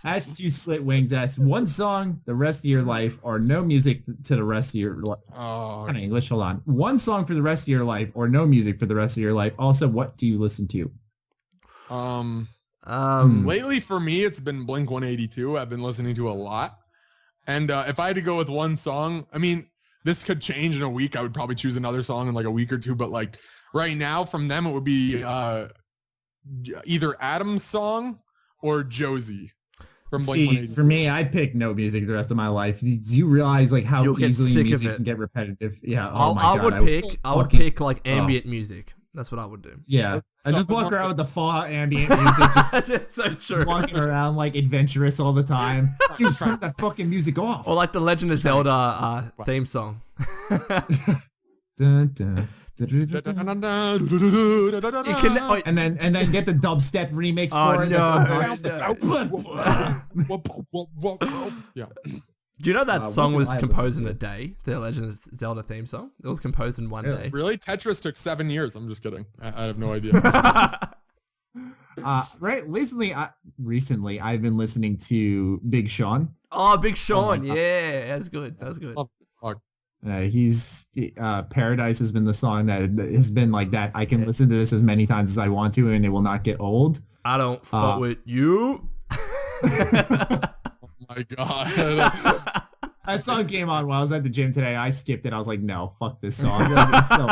S1: At 2 Split Wings asks, one song the rest of your life or no music to the rest of your life.
S3: oh,
S1: Kind of English, hold on. One song for the rest of your life or no music for the rest of your life. Also, what do you listen to?
S3: lately for me, it's been Blink 182. I've been listening to a lot. And if I had to go with one song, I mean, this could change in a week. I would probably choose another song in like a week or two. But like right now from them, it would be either Adam's song or Josie from Blink
S1: See,
S3: 182.
S1: for me, I pick no music the rest of my life. Do you realize like how
S2: You'll get sick
S1: easily
S2: of
S1: music
S2: it.
S1: can get repetitive? Yeah.
S2: I would
S1: fucking-
S2: pick like ambient music. That's what I would do.
S1: Yeah. I
S3: So-
S1: just walk around with the Fallout ambient music, just
S2: That's so true.
S1: walking around like adventurous all the time. Dude, turn that fucking music off.
S2: Or like the Legend of Zelda theme song.
S1: Dun, dun,
S2: You can, oh,
S1: and then get the dubstep remix
S2: Oh,
S1: for it.
S2: no.
S3: Yeah.
S2: do you know that
S1: what
S2: song
S1: do
S2: was
S1: I
S2: composed in
S1: listen
S2: a day? The Legend of Zelda theme song? It was composed in one day.
S3: Really? Tetris took 7 years. I'm just kidding. I have no idea.
S1: Right. Recently, I've been listening to Big Sean.
S2: Oh, Big Sean.
S1: my God.
S2: Yeah, that's good. That's good.
S3: Oh, fuck.
S1: He's Paradise has been the song that has been like that. I can listen to this as many times as I want to, and it will not get old.
S2: I don't fuck with you.
S3: My God.
S1: That song came on while I was at the gym today. I skipped it. I was like, no, fuck this song. It's so-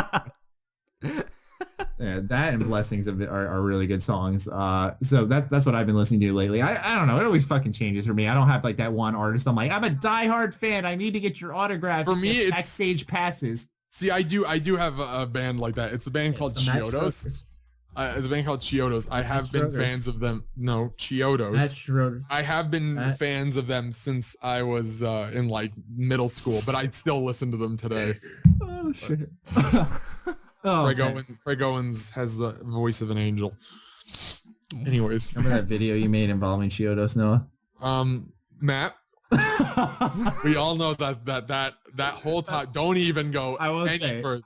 S1: yeah, that and Blessings of it are really good songs. So that's what I've been listening to lately. I don't know. It always fucking changes for me. I don't have like that one artist. I'm like, I'm a diehard fan. I need to get your autograph.
S3: For me, it's-
S1: backstage passes.
S3: See, I do have a band like that. It's a band called
S1: It's the Matt
S3: Chiodos.
S1: Schroeder's.
S3: It's a band called Chiodos. I have been
S1: Schroeder's.
S3: fans of them. No, Chiodos.
S1: Matt Schroeder.
S3: I have been
S1: Matt-
S3: fans of them since I was in like middle school, but I still listen to them today.
S1: Oh shit.
S3: Craig Owens has the voice of an angel. Anyways,
S1: Remember that video you made involving Chiodos, Noah?
S3: Matt, We all know that whole time. Don't even go any further.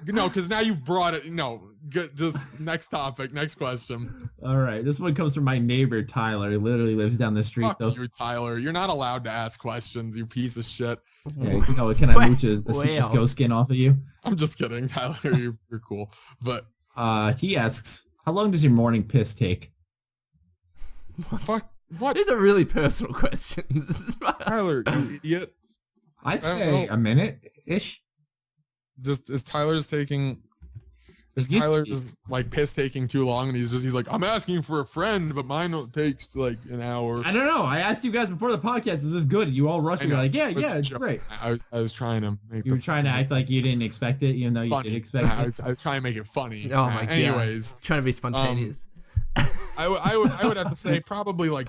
S3: No, because now you've brought it. No, good. Just next topic, next question.
S1: All right, this one comes from my neighbor Tyler. He literally lives down the street.
S3: Fuck you, Tyler. You're not allowed to ask questions, you piece of shit.
S1: Yeah, can I mooch a CSGO skin off of you?
S3: I'm just kidding, Tyler. You're cool. But
S1: he asks, how long does your morning piss take?
S3: What?
S2: These are really personal questions.
S3: Tyler, you idiot.
S1: I'd say a minute-ish.
S3: Is Tyler's like piss taking too long, and he's like, I'm asking for a friend, but mine takes like an hour.
S1: I don't know. I asked you guys before the podcast, is this good? You all rushed me like, yeah, it's great.
S3: I was trying to make
S1: you were trying to act like you didn't expect it, even though you did expect it.
S3: I was trying to make it funny.
S2: Oh my god.
S3: Anyways,
S2: trying to be spontaneous.
S3: I would have to say probably like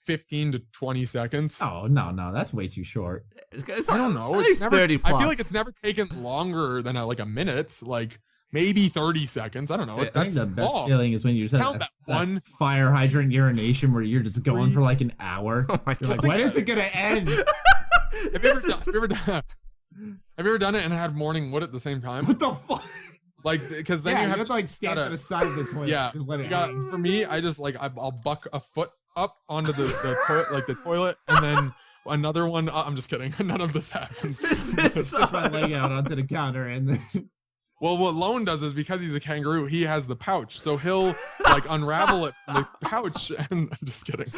S3: 15 to 20 seconds.
S1: Oh no, that's way too short.
S3: I don't know. It's never
S2: 30 plus.
S3: I feel like it's never taken longer than like a minute. Like maybe 30 seconds. I don't know.
S1: I think the best feeling is when you just have that one fire hydrant urination where you're just going for like an hour.
S2: Oh my god.
S1: Like, when is it gonna end?
S3: Have you ever done it and had morning wood at the same time?
S1: What the fuck?
S3: Like, because then you have
S1: to like stand at the side of the toilet.
S3: Yeah.
S1: Just let it
S3: For me, I just like I'll buck a foot up onto the toilet, like the toilet, and then another one. I'm just kidding. None of this happens.
S1: Stick my leg out onto the counter and then.
S3: Well, what Lone does is because he's a kangaroo, he has the pouch, so he'll like unravel it from the pouch. And I'm just kidding.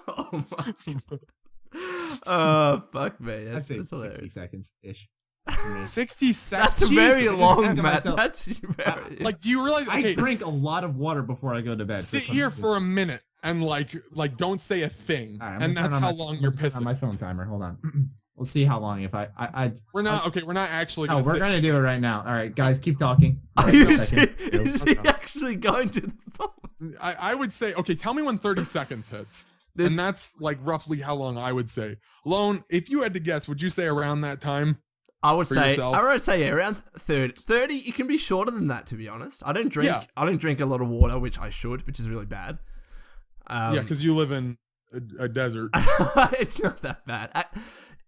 S2: Oh my. Oh fuck me.
S1: I'd say 60 seconds ish.
S3: 60 seconds.
S2: That's very long, Matt.
S1: Myself.
S2: That's very.
S3: Like, do you realize?
S1: I drink a lot of water before I go to bed.
S3: Sit here for a minute and like don't say a thing,
S1: right,
S3: and that's how long you're pissing.
S1: On my phone timer. Hold on. We'll see how long. If I
S3: we're not actually.
S1: No, we're gonna do it right now. All right, guys, keep talking.
S2: Is he actually going to the phone?
S3: I would say, okay, tell me when 30 seconds hits. And that's like roughly how long I would say. Lone, if you had to guess, would you say around that time?
S2: I would say around 30. 30, it can be shorter than that, to be honest. I don't drink a lot of water, which I should, which is really bad.
S3: Yeah, because you live in a desert.
S2: It's not that bad.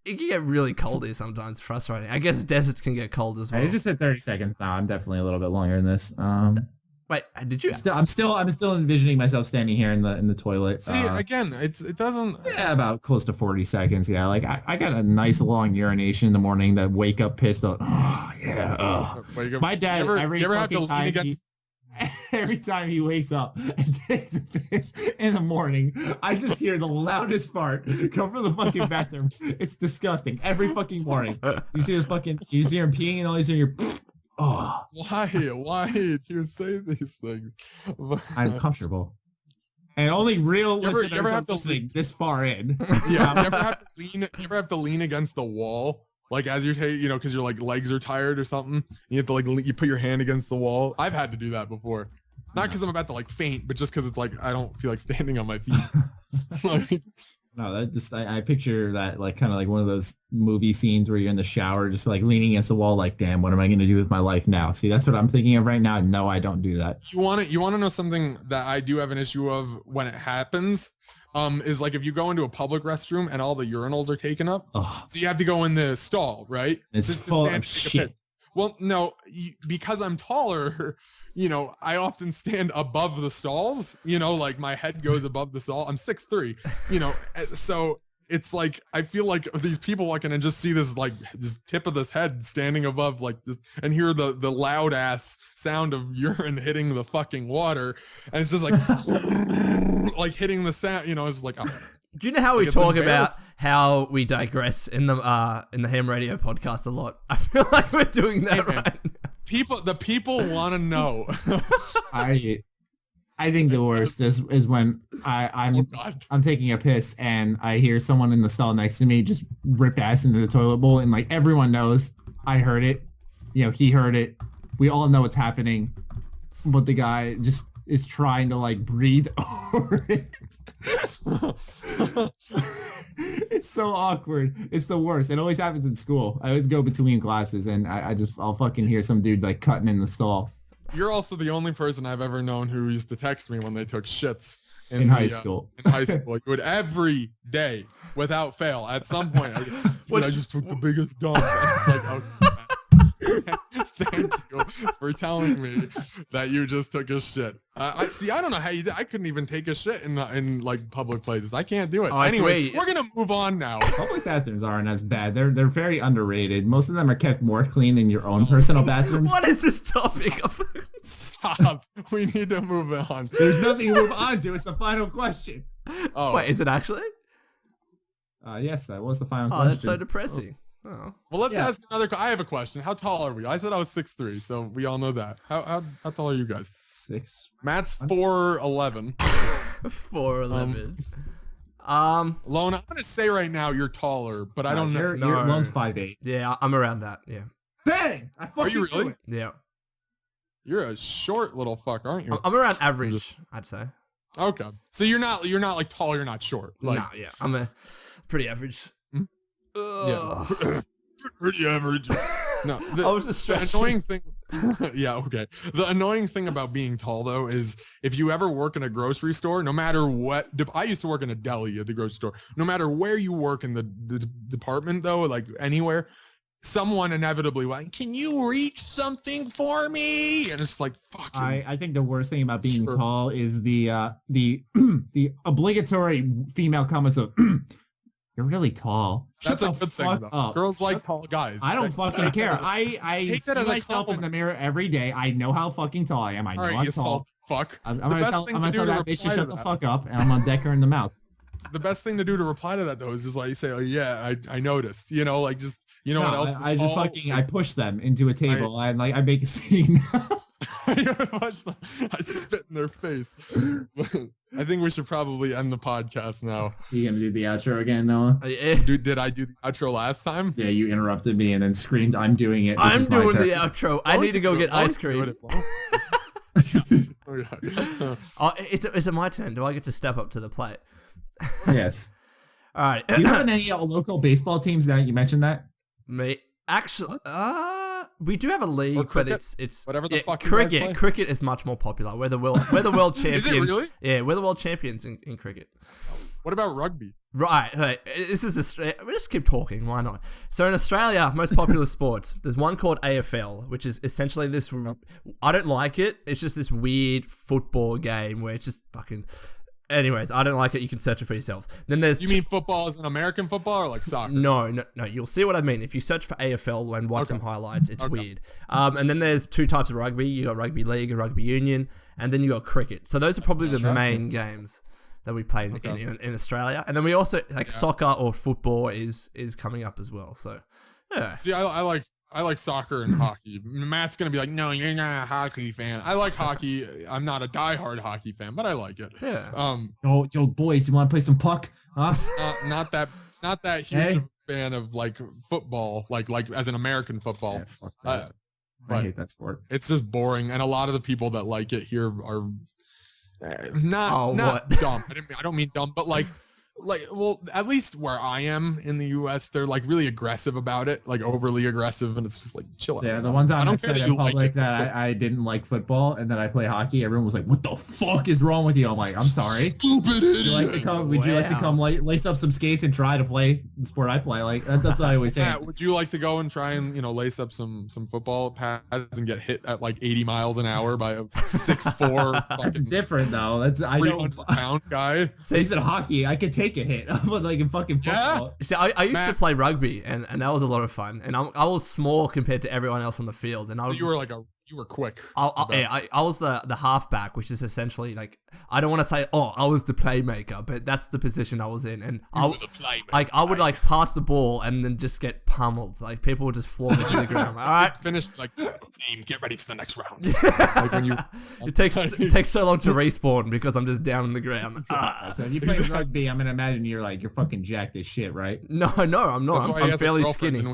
S2: It can get really cold here sometimes. Frustrating. I guess deserts can get cold as well.
S1: I just said 30 seconds now. I'm definitely a little bit longer than this.
S2: Wait, did you?
S1: I'm still envisioning myself standing here in the toilet.
S3: See, again, it doesn't.
S1: Yeah, about close to 40 seconds. Yeah, like I got a nice long urination in the morning that wake up pissed. Oh yeah. Oh. My dad every time he wakes up and takes a piss in the morning, I just hear the loudest fart come from the fucking bathroom. It's disgusting. Every fucking morning, you see him peeing and all you hear your. Oh.
S3: Why do you say these things?
S1: I'm comfortable. And only real listeners
S3: ever have to
S1: listening this far in.
S3: Yeah, you ever have to lean against the wall? Like as you take, because your like legs are tired or something. You have to like you put your hand against the wall. I've had to do that before. Not because I'm about to like faint, but just because it's like I don't feel like standing on my feet. Like,
S1: no, that just I picture that like kind of like one of those movie scenes where you're in the shower, just like leaning against the wall, like, damn, what am I going to do with my life now? See, that's what I'm thinking of right now. No, I don't do that.
S3: You want to know something that I do have an issue of when it happens? Is like if you go into a public restroom and all the urinals are taken up, so you have to go in the stall, right?
S1: It's full of shit.
S3: Well, no, because I'm taller, I often stand above the stalls, like my head goes above the stall. I'm 6'3", so it's like, I feel like these people walking and just see this, like this tip of this head standing above like this and hear the loud ass sound of urine hitting the fucking water. And it's just like, like hitting the sound, it's like,
S2: do you know how we talk about how we digress in the H.A.M Radio podcast a lot? I feel like we're doing that right now.
S3: The people want to know.
S1: I think the worst is when I'm taking a piss and I hear someone in the stall next to me just rip ass into the toilet bowl, and like everyone knows I heard it. He heard it. We all know what's happening, but the guy just is trying to like breathe over it. It's so awkward. It's the worst. It always happens in school. I always go between classes and I'll fucking hear some dude like cutting in the stall.
S3: you're also the only person I've ever known who used to text me when they took shits
S1: in high school.
S3: In high school, you would every day without fail. At some point, I just took the biggest dump. And it's like, okay. Thank you for telling me that you just took a shit. I don't know how you did. I couldn't even take a shit in like public places. I can't do it. Anyways, we're gonna move on now.
S1: Public bathrooms aren't as bad. They're very underrated. Most of them are kept more clean than your own personal bathrooms.
S2: What is this topic?
S3: Stop. We need to move on.
S1: There's nothing to move on to. It's the final question.
S2: Oh, wait, is it actually?
S1: Yes, that was the final question.
S2: Oh, that's so depressing. Oh.
S3: Well, let's ask another. I have a question. How tall are we? I said I was 6'3", so we all know that. How tall are you guys?
S1: 6.
S3: Matt's 4'11".
S2: 4'11".
S3: Lone, I'm gonna say right now you're taller, but I don't know.
S1: Your Lone's 5'8".
S2: Yeah, I'm around that. Yeah.
S1: Bang!
S3: Are you really?
S2: Yeah.
S3: You're a short little fuck, aren't you?
S2: I'm around average, I'd say.
S3: Okay, so you're not like tall. You're not short. Like,
S2: nah, yeah, I'm a pretty average.
S3: Yeah, pretty average. No,
S2: I was just stretching.
S3: The annoying thing. Yeah, okay. The annoying thing about being tall though is if you ever work in a grocery store, no matter what. I used to work in a deli at the grocery store. No matter where you work in the department though, like anywhere, someone inevitably like, can you reach something for me? And it's like, fuck.
S1: I think the worst thing about being tall is the the obligatory female comments of you're really tall.
S3: That's a good thing though. Girls like tall guys.
S1: I don't fucking care. I see myself in the mirror every day. I know how fucking tall I am. I know I'm tall.
S3: Fuck.
S1: I'm gonna tell that bitch to shut the fuck up, and I'm gonna deck her in the mouth.
S3: The best thing to do to reply to that though is just like say, oh yeah, I noticed. You know, like just what else?
S1: I push them into a table and like I make a scene.
S3: I spit in their face. I think we should probably end the podcast now.
S1: You gonna do the outro again, Noah?
S3: Did I do the outro last time?
S1: Yeah, you interrupted me and then screamed, "I'm doing it."
S2: I'm doing the outro. I need to go get ice cream. Is it my turn? Do I get to step up to the plate?
S1: Yes.
S2: All right.
S1: Do you have any local baseball teams now? You mentioned that.
S2: Me, actually, we do have a league, but it's
S3: whatever the fuck.
S2: Cricket. Cricket is much more popular. We're the world champions.
S3: Is it really?
S2: Yeah, we're the world champions in cricket.
S3: What about rugby?
S2: Right. Hey, this is we just keep talking. Why not? So in Australia, most popular sports. There's one called AFL, which is essentially this. I don't like it. It's just this weird football game where it's just fucking. Anyways, I don't like it. You can search it for yourselves. Then there's.
S3: You mean football as an American football or like soccer?
S2: No. You'll see what I mean. If you search for AFL and watch some highlights, it's weird. And then there's 2 types of rugby. You got rugby league and rugby union, and then you got cricket. So those are probably the main games that we play in Australia. And then we also soccer or football is coming up as well. So yeah.
S3: See, I like soccer and hockey. Matt's gonna be like, no, you're not a hockey fan. I like hockey. I'm not a diehard hockey fan, but I like it.
S2: Yeah.
S1: Yo, boys, you want to play some puck? Huh?
S3: Not that huge fan of like football, like as an American football.
S1: Yeah, fuck that. I hate that sport.
S3: It's just boring, and a lot of the people that like it here are not dumb. I don't mean dumb, but like well, at least where I am in the U.S., they're like really aggressive about it, like overly aggressive, and it's just like chill out.
S1: Yeah, the one time I said in public that I didn't like football and then I play hockey, everyone was like, "What the fuck is wrong with you?" I'm like, "I'm sorry."
S3: Stupid idiot.
S1: Would you like to come lace up some skates and try to play the sport I play? Like that's what I always say.
S3: Would you like to go and try and lace up some football pads and get hit at like 80 miles an hour by a 6'4"?
S1: That's different though. That's
S3: 300-pound guy.
S1: So he said hockey, I could take a hit, but like in fucking football.
S2: See, I used to play rugby, and that was a lot of fun. And I was small compared to everyone else on the field. And
S3: you were quick.
S2: I was the halfback, which is essentially like, I don't want to say, I was the playmaker, but that's the position I was in. And I would like pass the ball and then just get pummeled. Like people would just floor me to the ground. All right,
S3: finish. Like team, get ready for the next round.
S2: Like when it takes so long to respawn because I'm just down on the ground.
S1: So if you play rugby, I'm gonna imagine you're fucking jacked as shit, right?
S2: No, I'm not. I'm fairly skinny.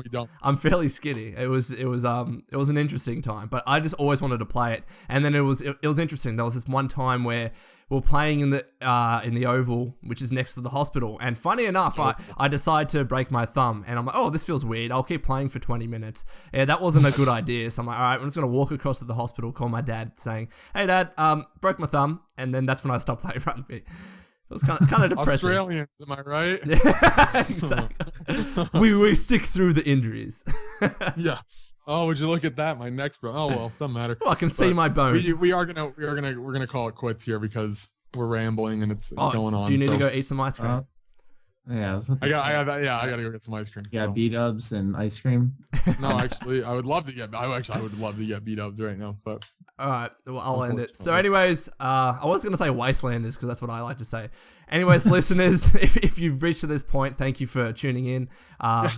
S2: I'm fairly skinny. It was an interesting time, but I just always wanted to play it. And then it was interesting. There was this one time where were playing in the oval, which is next to the hospital. And funny enough, I decide to break my thumb, and I'm like, oh, this feels weird. I'll keep playing for 20 minutes. Yeah, that wasn't a good idea. So I'm like, all right, I'm just gonna walk across to the hospital, call my dad, saying, hey dad, broke my thumb, and then that's when I stopped playing rugby. It was kind of depressing.
S3: Australians, am I right?
S2: Yeah, exactly. we stick through the injuries.
S3: Yeah. Oh, would you look at that? My neck's broke. Oh well, doesn't matter.
S2: Well, I can see my bone.
S3: We're gonna call it quits here because we're rambling and it's going on.
S2: Do you need to go eat some ice cream?
S1: Yeah, I
S3: gotta go get some ice cream.
S1: Yeah, B-dubs and ice cream.
S3: No, actually, I would love to get B-dubs right now, but.
S2: All right, well, I'll end it. So anyways, I was going to say Wastelanders because that's what I like to say. Anyways, listeners, if you've reached to this point, thank you for tuning in.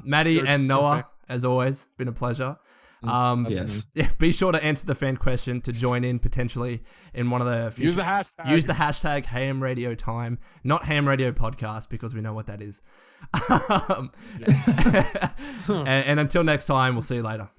S2: Matty and Noah, as always, been a pleasure.
S1: Yes.
S2: Yeah, be sure to answer the fan question to join in potentially in one of the future. Use the hashtag H.A.M Radio Time, not H.A.M Radio Podcast, because we know what that is. And until next time, we'll see you later.